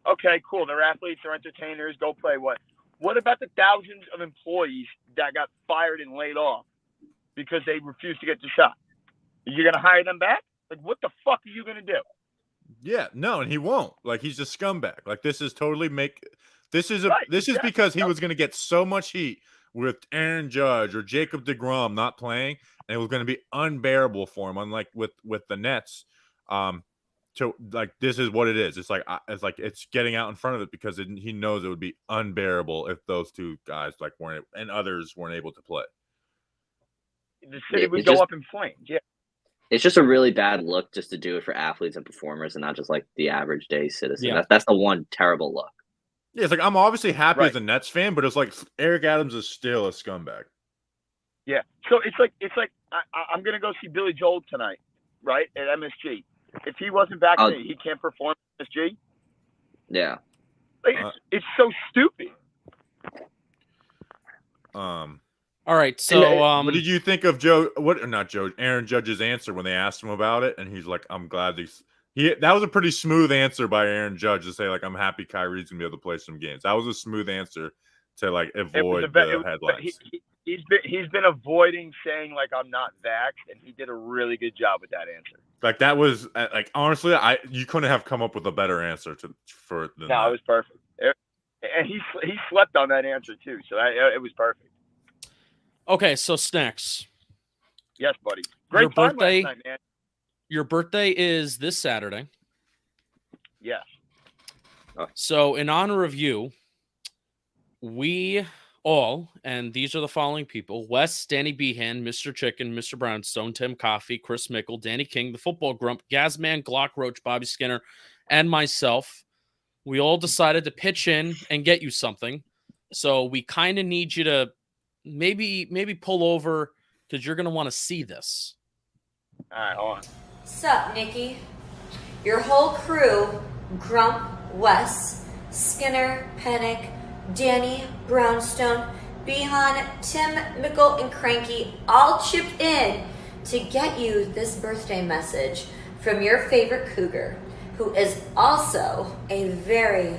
Okay, cool. They're athletes, they're entertainers. Go play. What about the thousands of employees that got fired and laid off because they refused to get the shot? You're gonna hire them back? Like, what the fuck are you gonna do? Yeah, no, and he won't. Like, he's a scumbag. Like, this is totally This is because he was gonna get so much heat with Aaron Judge or Jacob deGrom not playing, and it was going to be unbearable for him. Unlike with the Nets, to like this is what it is. It's it's getting out in front of it because he knows it would be unbearable if those two guys weren't and others weren't able to play. The city would go up in flames. Yeah, it's just a really bad look just to do it for athletes and performers and not just like the average day citizen. Yeah. That's the one terrible look. Yeah, it's like I'm obviously happy as a Nets fan, but it's like Eric Adams is still a scumbag. Yeah. So it's like I'm gonna go see Billy Joel tonight. right, at MSG. If he wasn't vaccinated, he can't perform at MSG. Yeah. Like, it's so stupid. All right, so what did you think of Aaron Judge's answer when they asked him about it? And he's like, I'm glad that was a pretty smooth answer by Aaron Judge to say, like, I'm happy Kyrie's gonna be able to play some games. That was a smooth answer to like avoid the headlines. He's been avoiding saying like I'm not vaxxed, and he did a really good job with that answer. Like that was like honestly, you couldn't have come up with a better answer for than that. It was perfect. And he slept on that answer too, so it was perfect. Okay, so Snacks. Yes, buddy. Great time last night, man. Your birthday is this Saturday. Yes. So in honor of you, we all, and these are the following people: Wes, Danny Behan, Mr. Chicken, Mr. Brownstone, Tim Coffey, Chris Mickle, Danny King, the Football Grump, Gazman, Glock Roach, Bobby Skinner, and myself. We all decided to pitch in and get you something. So we kind of need you to maybe pull over because you're going to want to see this. All right, hold on. Sup, Nikki? Your whole crew, Grump, Wes, Skinner, Pennick, Danny, Brownstone, Behan, Tim, Mickle, and Cranky all chipped in to get you this birthday message from your favorite cougar, who is also a very,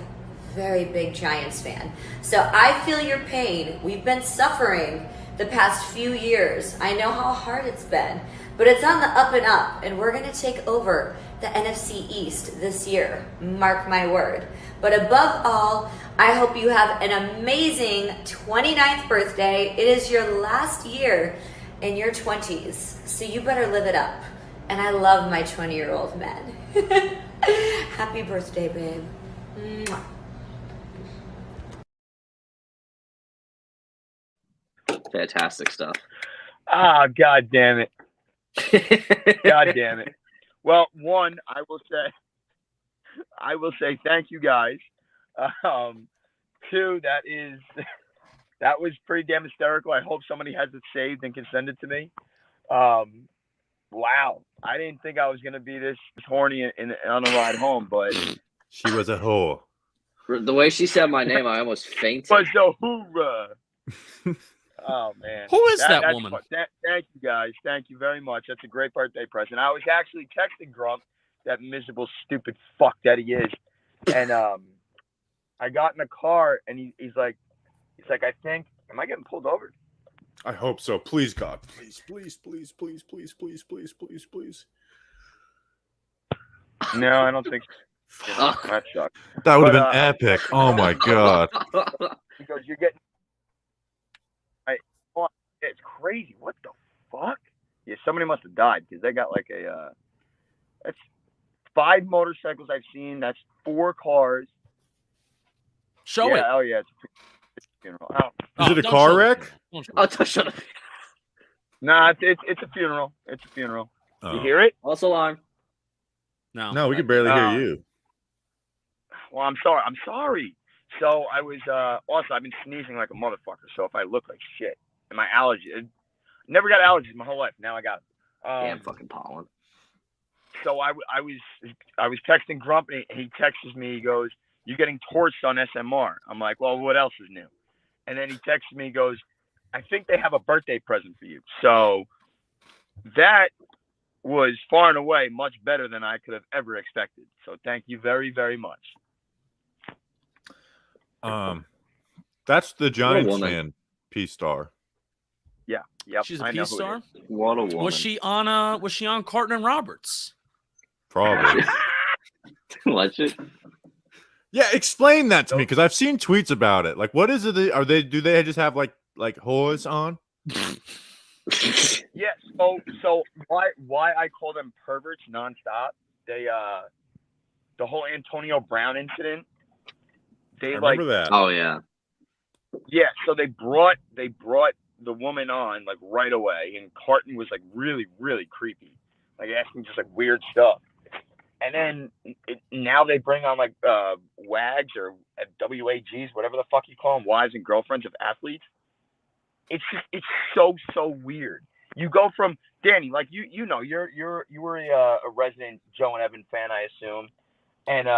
very big Giants fan. So I feel your pain. We've been suffering the past few years. I know how hard it's been, but it's on the up and up, and we're gonna take over the NFC East this year. Mark my word. But above all, I hope you have an amazing 29th birthday. It is your last year in your 20s, so you better live it up. And I love my 20-year-old men. Happy birthday, babe. Mwah. Fantastic stuff. Ah, God damn it. God damn it. Well, one, I will say thank you guys. Two, that was pretty damn hysterical. I hope somebody has it saved and can send it to me. Wow, I didn't think I was gonna be this horny on the ride home, but she was a whore. The way she said my name, I almost fainted. Was a hoorah. Oh man, who is that woman? Thank you guys, thank you very much. That's a great birthday present. I was actually texting Grump, that miserable, stupid fuck that he is, and I got in the car and he's like, I think, am I getting pulled over? I hope so. Please, God. Please, please, please, please, please, please, please, please, please. No, I don't think so. That sucks. That would have been epic. Oh my God. Because you're getting it's crazy. What the fuck? Yeah, somebody must have died because they got like that's 5 motorcycles I've seen. That's 4 cars. Show it. Oh yeah, it's a funeral. Is it a car wreck? Shut up. Nah, it's a funeral. It's a funeral. Oh. You hear it? False alarm. No, we can barely hear you. Well, I'm sorry. So I was also I've been sneezing like a motherfucker. So if I look like shit, and my allergies, never got allergies my whole life. Now I got them. Damn fucking pollen. So I was texting Grump, and he texts me. He goes, "You're getting torched on SMR." I'm like, "Well, what else is new?" And then he texts me. He goes, "I think they have a birthday present for you." So that was far and away much better than I could have ever expected. So thank you very, very much. That's the Giants fan, P-Star. Yeah, yep. She's a P-Star. What a woman. Was she on Carton and Roberts? Probably. Watch it. Yeah, explain that to me because I've seen tweets about it. Like, what is it? Do they just have like whores on? Yeah. So why I call them perverts nonstop? They the whole Antonio Brown incident. I remember that. Oh yeah. Yeah. So they brought the woman on like right away, and Carton was like really, really creepy, like asking just like weird stuff. And then now they bring on like WAGs or WAGs, whatever the fuck you call them, wives and girlfriends of athletes. It's so weird. You go from Danny, like you know, you were a resident Joe and Evan fan, I assume, and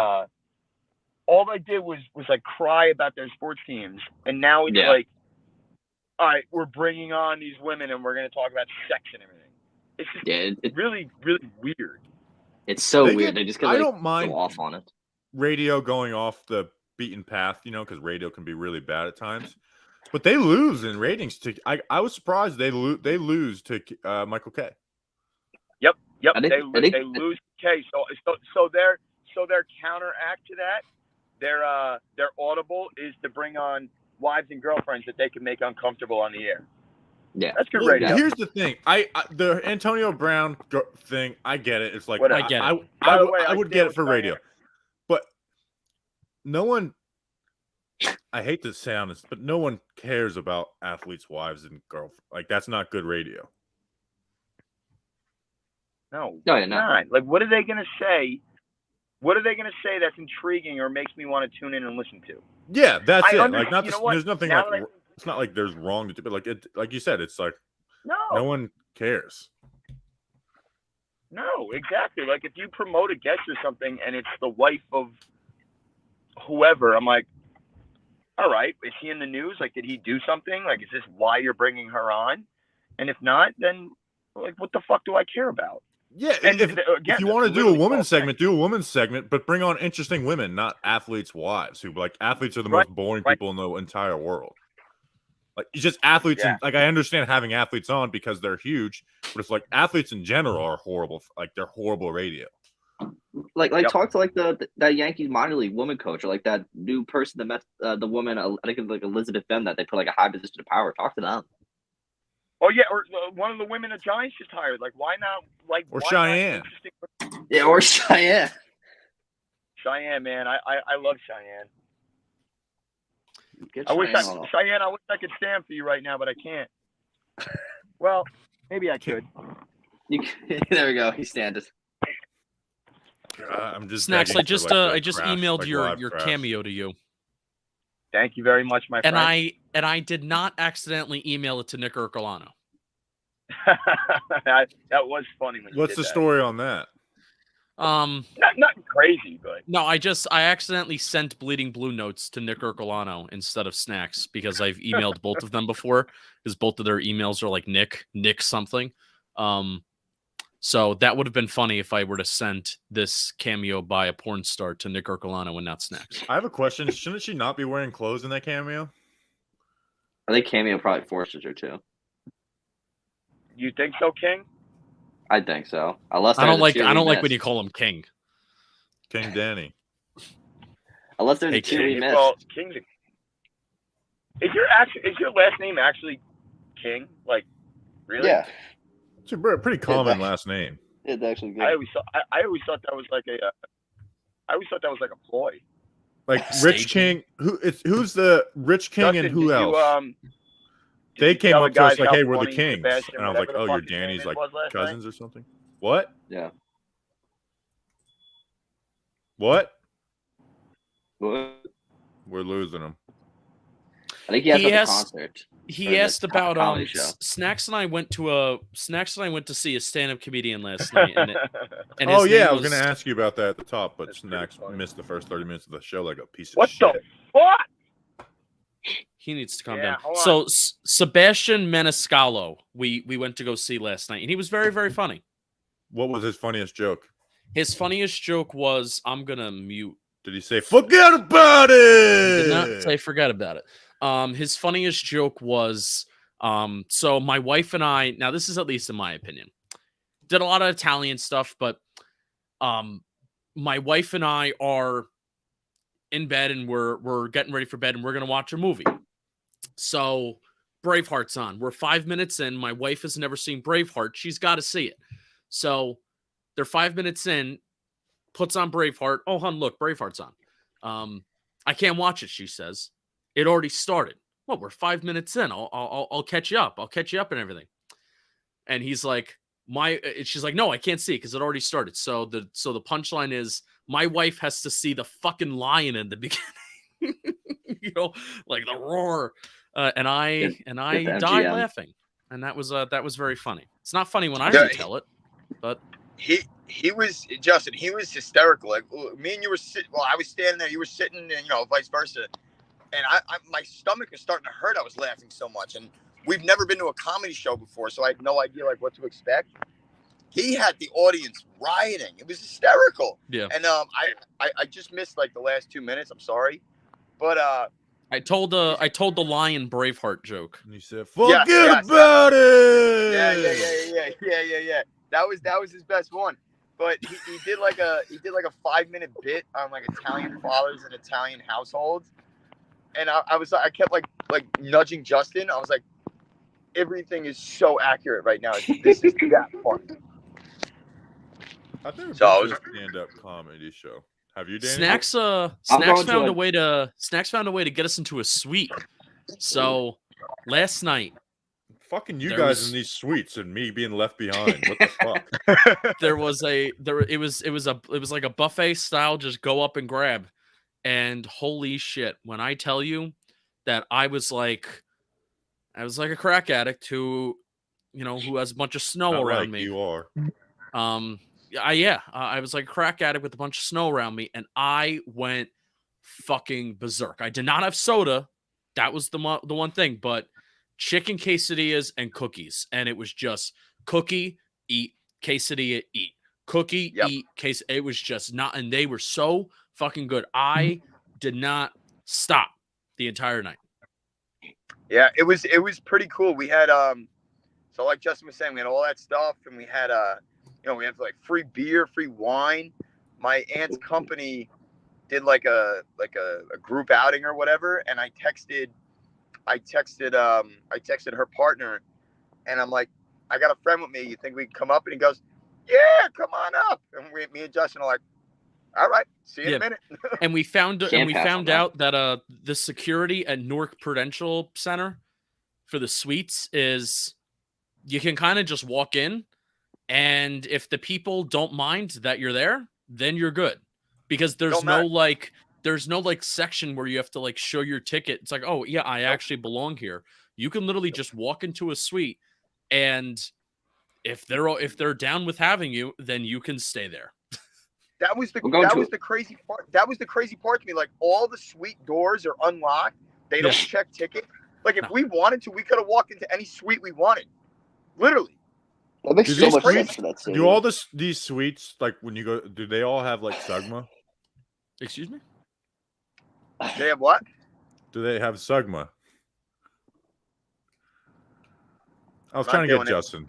all they did was like cry about their sports teams, and now it's like, all right, we're bringing on these women and we're going to talk about sex and everything. It's just it's really, really weird. It's so weird. They just I don't mind go off on it. Radio going off the beaten path, you know, because radio can be really bad at times. But they lose in ratings to. I was surprised they lose to Michael K. Yep. They lose K. So their counteract to that, their audible is to bring on wives and girlfriends that they can make uncomfortable on the air. Yeah, that's good radio. Here's the thing: the Antonio Brown thing. I get it. It's like I get it. I would get it for radio, but no one. I hate to sound this, but no one cares about athletes' wives and girlfriends. Like, that's not good radio. No, not. Like, what are they going to say? What are they going to say that's intriguing or makes me want to tune in and listen to? Yeah, that's it. Like, there's nothing like. It's not like there's wrong to do, but like you said, it's like no one cares. No, exactly. Like, if you promote a guest or something and it's the wife of whoever, I'm like, all right, is he in the news? Like, did he do something? Like, is this why you're bringing her on? And if not, then, like, what the fuck do I care about? Yeah, and if you want to do a women's segment, do a women's segment, but bring on interesting women, not athletes' wives, who, like, athletes are the most boring people in the entire world. Like, it's just athletes, and, like, I understand having athletes on because they're huge, but it's like athletes in general are horrible. Like, they're horrible radio. Like talk to like that Yankees minor league woman coach, or like that new person that met the woman. I think it's like Elizabeth Benn that they put like a high position of power. Talk to them. Oh yeah, or one of the women the Giants just hired. Like, why not? Like, or Cheyenne. Yeah, or Cheyenne. Cheyenne, man, I love Cheyenne. Get Cheyenne, I wish I could stand for you right now, but I can't. Well, maybe I could. There we go. He stands. I'm just Snacks. I just emailed your cameo to you. Thank you very much, my friend. And I did not accidentally email it to Nick Ercolano. that was funny. What's the story on that? Not crazy, but no, I accidentally sent Bleeding Blue notes to Nick Ercolano instead of Snacks because I've emailed both of them before because both of their emails are like Nick something. So that would have been funny if I were to send this cameo by a porn star to Nick Ercolano and not Snacks. I have a question. Shouldn't she not be wearing clothes in that cameo? I think cameo probably forces her to. You think so, King? I think so. Unless I don't like when you call him King. King Danny. Unless there's a two we missed. Well, King. Is your last name actually King? Like, really? Yeah. It's a pretty common last name. It's actually good. I always thought that was like a ploy. Like Rich King, who's the Rich King Justin, and who else? They came up to us like, "Hey, we're the Kings," and I was like, "Oh, you're Danny's like cousins or something." What? Yeah. What? What? We're losing him. I think he has a concert. He asked about Snacks and I went to see a stand-up comedian last night. And oh yeah, I was going to ask you about that at the top, but Snacks missed the first 30 minutes of the show like a piece of shit. What the fuck? He needs to calm down. So Sebastian Maniscalco, we went to go see last night, and he was very, very funny. What was his funniest joke? His funniest joke was, "I'm gonna mute." Did he say "forget about it"? He did not say "forget about it." His funniest joke was, so my wife and I, now this is at least in my opinion, did a lot of Italian stuff, but my wife and I are in bed and we're getting ready for bed and we're going to watch a movie. So Braveheart's on. We're 5 minutes in. My wife has never seen Braveheart. She's got to see it. So they're 5 minutes in, puts on Braveheart. Oh, hon, look, Braveheart's on. I can't watch it, she says. It already started. Well, we're 5 minutes in. I'll catch you up. I'll catch you up and everything. And he's like, she's like, no, I can't see it because it already started. So the punchline is my wife has to see the fucking lion in the beginning. You know, like the roar. And I died laughing. and that was very funny. It's not funny when I Yeah, retell it, but he was Justin. He was hysterical. Like me and you were sitting. Well, I was standing there. You were sitting, and vice versa. And I my stomach was starting to hurt. I was laughing so much, and we've never been to a comedy show before, so I had no idea like what to expect. He had the audience rioting. It was hysterical. Yeah. And I just missed like the last 2 minutes. I'm sorry, but I told the lion Braveheart joke. And he said, "Forget about it." Yeah. That was his best one. But he did like a 5-minute bit on like Italian fathers and Italian households, and I kept like nudging Justin. I was like, everything is so accurate right now. This is that fun. I've never been to a stand-up comedy show. Have you, Danny? Snacks found a way to get us into a suite. So last night, fucking you guys in these suites and me being left behind. What the fuck? It was like a buffet style, just go up and grab. And holy shit, when I tell you that I was like a crack addict who has a bunch of snow Not around like me. You are. I was like a crack addict with a bunch of snow around me, and I went fucking berserk. I did not have soda. That was the one thing, but chicken quesadillas and cookies, and it was just cookie, eat, quesadilla, eat, cookie, eat, case. It was just not, and they were so fucking good. I did not stop the entire night. Yeah, it was pretty cool. We had so like Justin was saying, we had all that stuff, and we had we had like free beer, free wine. My aunt's company did like a group outing or whatever, and I texted her partner, and I'm like, I got a friend with me. You think we can come up? And he goes, yeah, come on up. And me and Justin are like, all right, see you in a minute. And we found out that the security at Newark Prudential Center for the suites is you can kind of just walk in, and if the people don't mind that you're there, then you're good, because there's no section where you have to like show your ticket. It's like, oh yeah, I actually belong here. You can literally just walk into a suite, and if they're down with having you, then you can stay there. That was the crazy part. That was the crazy part to me. Like, all the suite doors are unlocked. They don't check ticket. Like, if we wanted to, we could have walked into any suite we wanted. Literally. That makes so much sense for that scene. Do all these suites, like when you go, do they all have like Sugma? Excuse me? They have what? Do they have Sugma? I was trying to get Justin.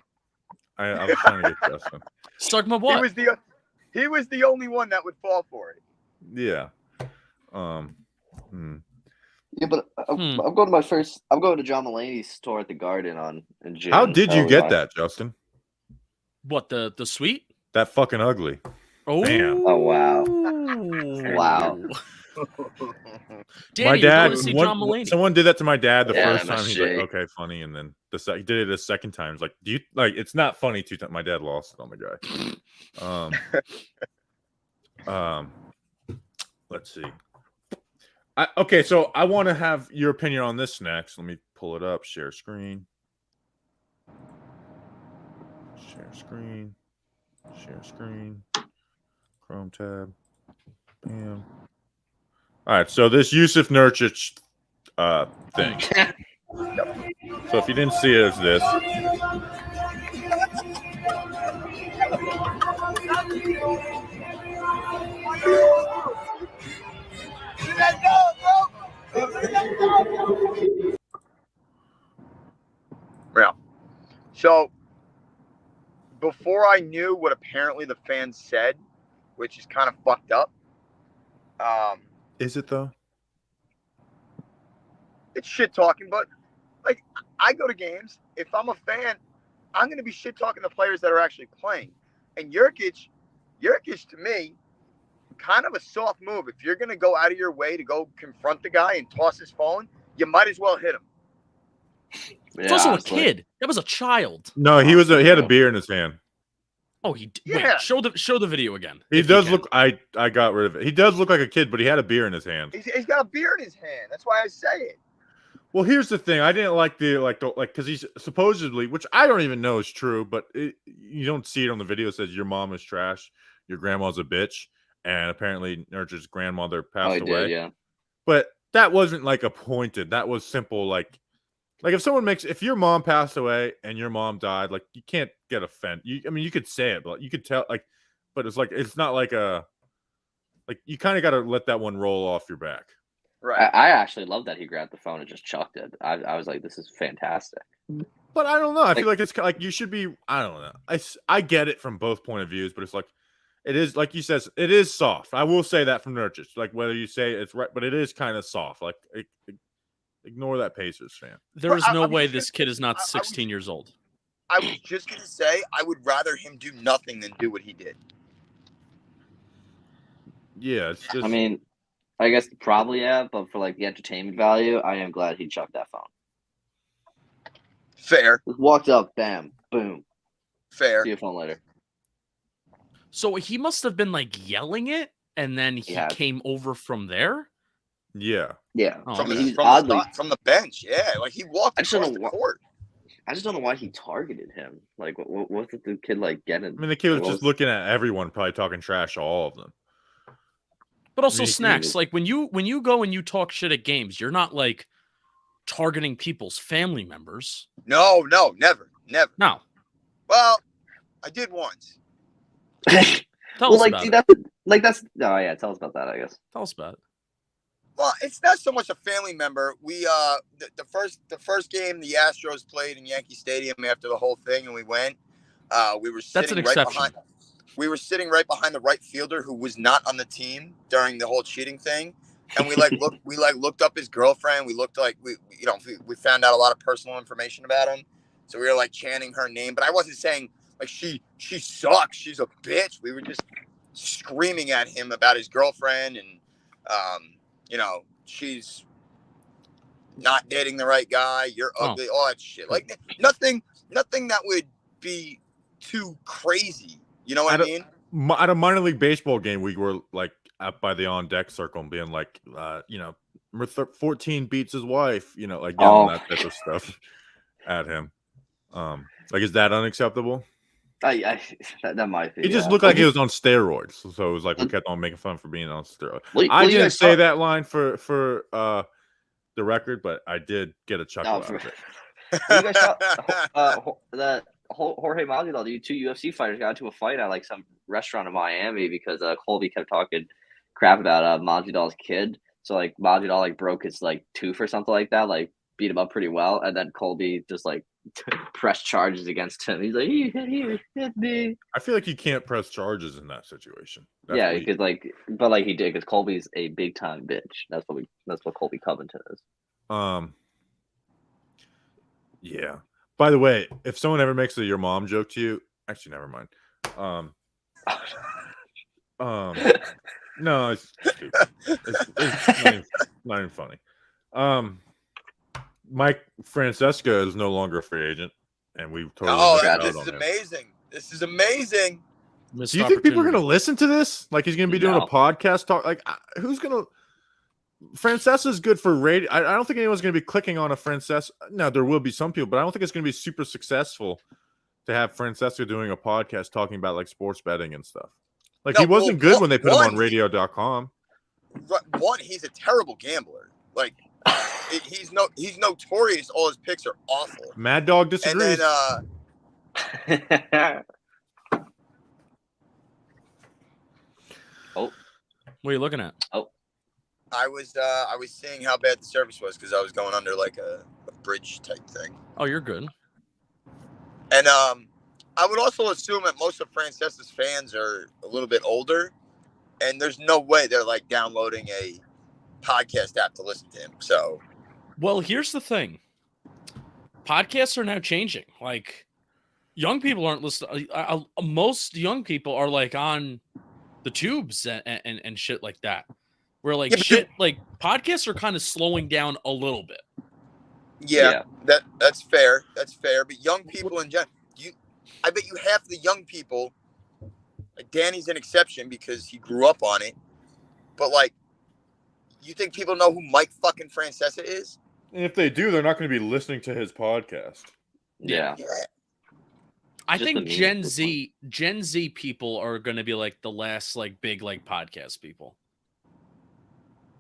I was trying to get Justin. Sugma what? He was the only one that would fall for it. Yeah. Yeah, but I'm going to John Mulaney's tour at the Garden in June. How did you get that, Justin? What, the suite? That fucking ugly. Oh, damn. Oh wow. Wow. Danny, my dad, someone did that to my dad the first time. He's like, okay, funny, and then he did it a second time. He's like, do you like? It's not funny 2 times. My dad lost it on the guy. Let's see. Okay, so I want to have your opinion on this next. Let me pull it up. Share screen. Share screen. Share screen. Chrome tab. Bam. All right, so this Yusuf Nurkic thing. So if you didn't see it, it's this. Yeah. So before I knew what apparently the fans said, which is kind of fucked up. Is it though? It's shit talking, but like, I go to games. If I'm a fan, I'm going to be shit talking to players that are actually playing. And Nurkic to me, kind of a soft move. If you're going to go out of your way to go confront the guy and toss his phone, you might as well hit him. It's also a kid. That was a child. No, he had a beer in his hand. Oh, wait, show the video again. He does look. I got rid of it. He does look like a kid, but he had a beer in his hand. He's got a beer in his hand. That's why I say it. Well, here's the thing. I didn't like because he's supposedly, which I don't even know is true, but you don't see it on the video. It says your mom is trash, your grandma's a bitch, and apparently Nurture's grandmother passed away. Did, yeah. But that wasn't like a pointed. That was simple. Like if your mom passed away and your mom died, like you can't get offended. I mean, you could say it, but you could tell but it's not like you kind of got to let that one roll off your back. Right. I actually love that he grabbed the phone and just chucked it. I was like, this is fantastic. But I don't know. I feel like it's like you should be. I don't know. I get it from both point of views, but it's like it is like you says. It is soft. I will say that from Nurkic. Like whether you say it's right, but it is kind of soft. Like ignore that Pacers fan. There is no way this kid is not 16 years old. I was just gonna say I would rather him do nothing than do what he did. Yeah, it's just. I mean, I guess probably but for like the entertainment value, I am glad he chucked that phone. Fair. Just walked up, bam, boom. Fair. See your phone later. So he must have been like yelling it, and then he came over from there. Yeah. Yeah. Oh, from okay. the bench. Yeah, like he walked across the court. I just don't know why he targeted him. Like, what did the kid like get? I mean, the kid was just looking at everyone, probably talking trash to all of them. But also, Snacks, like when you go and you talk shit at games, you're not like targeting people's family members. No, never. No. Well, I did once. Tell us about it. Tell us about that, I guess. Tell us about it. Well, it's not so much a family member. We the first game the Astros played in Yankee Stadium after the whole thing, and we went. We were sitting That's an exception. We were sitting right behind the right fielder who was not on the team during the whole cheating thing, and we looked up his girlfriend. We looked like we found out a lot of personal information about him, so we were like chanting her name. But I wasn't saying like she sucks, she's a bitch. We were just screaming at him about his girlfriend and she's not dating the right guy. You're ugly, all that shit. Like nothing that would be too crazy. You know what I mean? At a minor league baseball game, we were like up by the on deck circle and being like, number 14 beats his wife, like yelling that type of stuff at him. Like, is that unacceptable? That might be. He just looked like he was on steroids, so it was like we kept on making fun for being on steroids. I didn't say that line for the record, but I did get a chuckle out of it. You guys saw that Jorge Masvidal, the two UFC fighters, got into a fight at like some restaurant in Miami because Colby kept talking crap about Masvidal's kid. So like Masvidal like broke his like tooth or something like that, like beat him up pretty well, and then Colby just like pressed charges against him. He's like, he hit me. I feel like you can't press charges in that situation. Because he did, because Colby's a big time bitch. That's what Colby Covington is. Yeah. By the way, if someone ever makes a your mom joke to you, actually, never mind. No, it's stupid. It's not even funny. Mike Francesca is no longer a free agent, and we totally. This is amazing. This is amazing. Do you think people are going to listen to this? Like he's going to be doing a podcast talk? Like who's going to? Francesca is good for radio. I don't think anyone's going to be clicking on a Francesca. Now there will be some people, but I don't think it's going to be super successful to have Francesca doing a podcast talking about like sports betting and stuff. Like he wasn't good when they put him on radio.com. One, he's a terrible gambler. Like he's notorious. All his picks are awful. Mad Dog disagrees. And then what are you looking at? I was seeing how bad the service was because I was going under like a bridge type thing. Oh, you're good. And I would also assume that most of Francesca's fans are a little bit older, and there's no way they're like downloading a podcast app to listen to him. So, well, here's the thing: podcasts are now changing. Like, young people aren't listening. Most young people are like on the tubes and shit like that. Where like like podcasts are kind of slowing down a little bit. Yeah. That's fair. That's fair. But young people in general, I bet you half the young people, like Danny's an exception because he grew up on it. But like, you think people know who Mike fucking Francesa is? And if they do, they're not going to be listening to his podcast. Yeah. I Just think the Gen memes. Z people are going to be like the last like big like podcast people.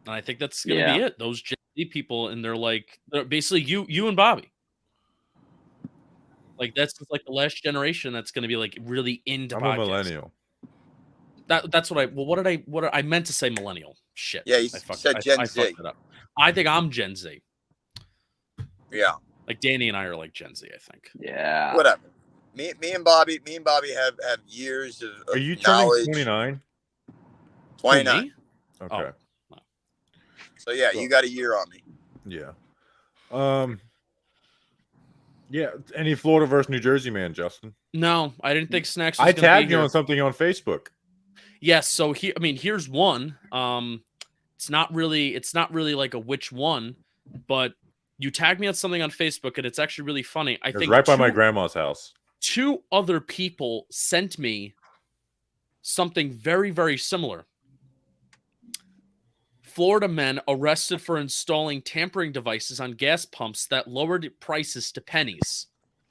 And I think that's going to be it. Those Gen Z people, and they're basically you and Bobby. Like that's just like the last generation that's going to be like really into I'm podcasts. a millennial. That's what I meant to say millennial. Shit. Yeah, you said Gen I Z. fucked it up. I think I'm Gen Z. Yeah. Like Danny and I are like Gen Z, I think. Yeah. Whatever. Me and Bobby have years of Are you turning knowledge. 29? 29. Okay. So yeah, you got a year on me. Yeah. Yeah. Any Florida versus New Jersey man, Justin? No, I didn't think Snacks was I gonna tagged be you here. on something on Facebook. Yes, so here's one. It's not really like a which one, but you tagged me on something on Facebook and it's actually really funny. I It was think right by my grandma's house. 2 other people sent me something very, very similar. Florida men arrested for installing tampering devices on gas pumps that lowered prices to pennies.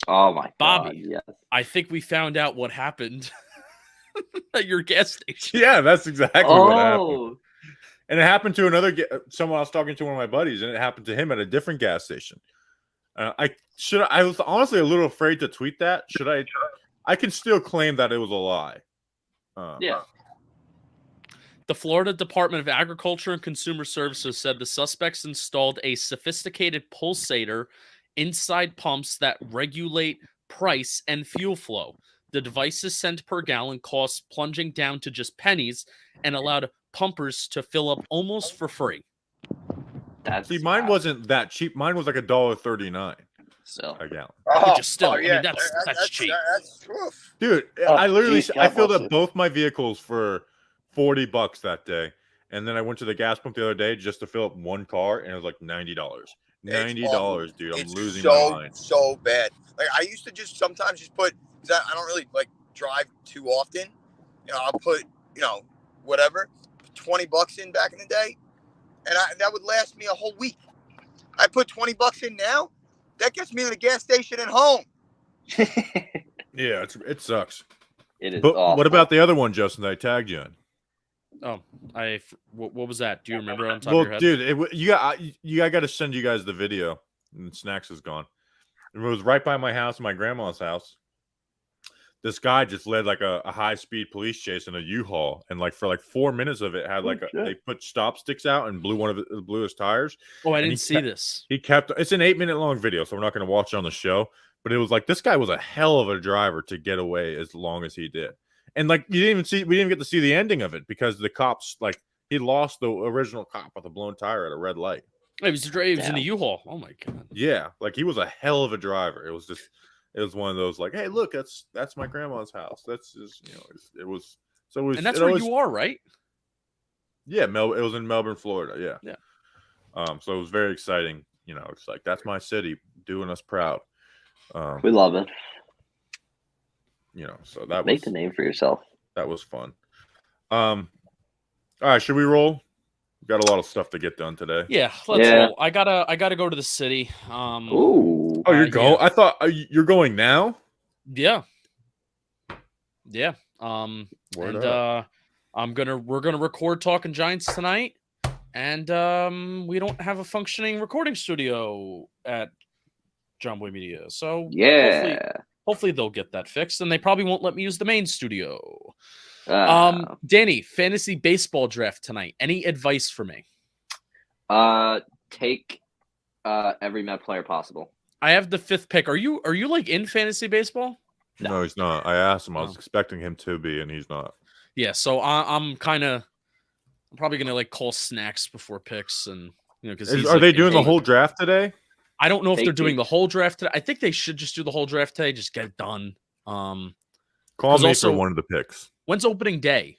Oh my Bobby, God, yes. I think we found out what happened at your gas station. Yeah, that's exactly what happened. And it happened to someone I was talking to, one of my buddies, and it happened to him at a different gas station. I was honestly a little afraid to tweet that. Should I? I can still claim that it was a lie. Yeah. The Florida Department of Agriculture and Consumer Services said the suspects installed a sophisticated pulsator inside pumps that regulate price and fuel flow. The device's cent per gallon costs plunging down to just pennies and allowed pumpers to fill up almost for free. See, mine wasn't that cheap. Mine was like $1.39 a gallon. Which is still, I mean, that's cheap. Dude, I literally I filled up both my vehicles for $40 that day, and then I went to the gas pump the other day just to fill up one car, and it was like $90. $90, dude. I'm losing my mind. So bad. Like I used to just sometimes just put, because I don't really like drive too often. You know, I'll put, whatever, $20 in back in the day, and that would last me a whole week. I put $20 in now, that gets me to the gas station and home. Yeah, it sucks. It is. But awful. what about the other one, Justin, that I tagged you in? Oh, what was that? Do you remember on top of your head? Dude, I got to send you guys the video. And Snacks is gone. It was right by my house, my grandma's house. This guy just led like a high-speed police chase in a U-Haul, and like for like 4 minutes of it had like they put stop sticks out and blew his tires. Oh, I didn't see this. It's an 8-minute long video, so we're not going to watch it on the show. But it was like this guy was a hell of a driver to get away as long as he did. And like we didn't even get to see the ending of it because the cops, like, he lost the original cop with a blown tire at a red light. It was in a U-Haul. Oh my God. Yeah, like he was a hell of a driver. It was one of those like, hey, look, that's my grandma's house. That's just, it was. And that's where you are, right? Yeah, it was in Melbourne, Florida. Yeah. So it was very exciting. It's like that's my city doing us proud. We love it. So that Make the name for yourself. That was fun. All right, should we roll? We've got a lot of stuff to get done today. Yeah, let's roll. I gotta go to the city. Ooh. Oh, you're going? Yeah. I thought you're going now. Yeah. Yeah. Word up. We're gonna record Talking Giants tonight, and we don't have a functioning recording studio at Jomboy Media, so hopefully they'll get that fixed, and they probably won't let me use the main studio. Danny, fantasy baseball draft tonight. Any advice for me? Take every Met player possible. I have the 5th pick. Are you like in fantasy baseball? No, he's not. I asked him. I was expecting him to be, and he's not. Yeah, so I'm probably gonna like call Snacks before picks, and because are they doing the whole draft today? I don't know if they're doing the whole draft today. I think they should just do the whole draft today. Just get it done. Call me for one of the picks. When's opening day?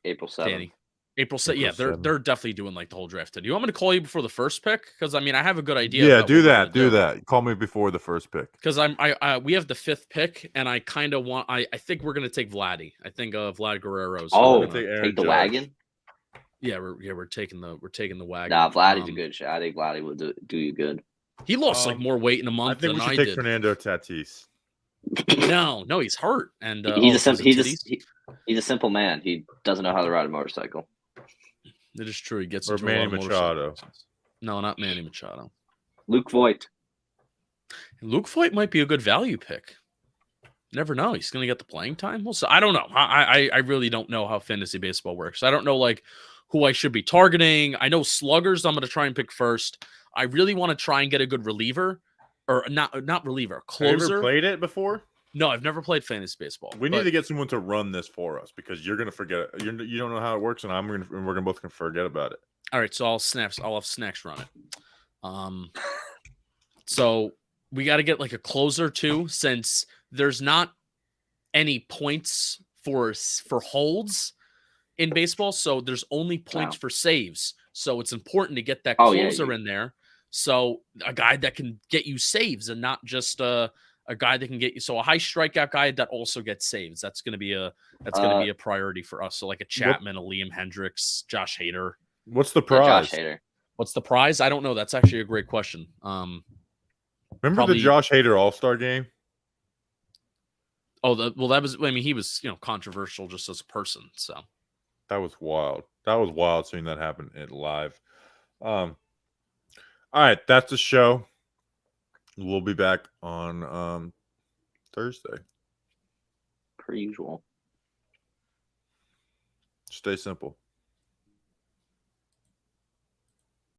April 7th. Danny. April 7th. Yeah, they're definitely doing like the whole draft today. Do you want me to call you before the first pick? Because I have a good idea. Yeah, do that. Do that. Call me before the first pick. Because we have the 5th pick, and I kind of want. I think we're gonna take Vladdy. I think Vlad Guerrero. So take the wagon. Yeah, we're taking the wagon. Nah, Vladdy's a good shot. I think Vladdy will do you good. He lost like more weight in a I month think than we should I take did. Fernando Tatis. No, he's hurt, and he's a simple man. He doesn't know how to ride a motorcycle. It is true. He gets Or into Manny a lot of Machado. motorcycles. No, not Manny Machado. Luke Voigt. Luke Voigt might be a good value pick. Never know. He's going to get the playing time. Well, so I don't know. I really don't know how fantasy baseball works. I don't know like who I should be targeting. I know sluggers I'm going to try and pick first. I really want to try and get a good reliever, or not reliever, closer. Have you ever played it before? No, I've never played fantasy baseball. We need to get someone to run this for us because you're gonna forget it. You don't know how it works, and we're gonna both forget about it. All right, so I'll have Snacks run it. So we got to get like a closer too, since there's not any points for holds in baseball. So there's only points for saves. So it's important to get that closer in there. So a guy that can get you saves and not just a guy that can get you. So a high strikeout guy that also gets saves. That's going to be a priority for us. So like a Chapman, a Liam Hendricks, Josh Hader. What's the prize? Josh Hader. What's the prize? I don't know. That's actually a great question. Remember the Josh Hader All-Star game? Oh, that was. I mean, he was controversial just as a person. So that was wild. That was wild seeing that happen live. All right, that's the show. We'll be back on Thursday. Per usual. Stay simple.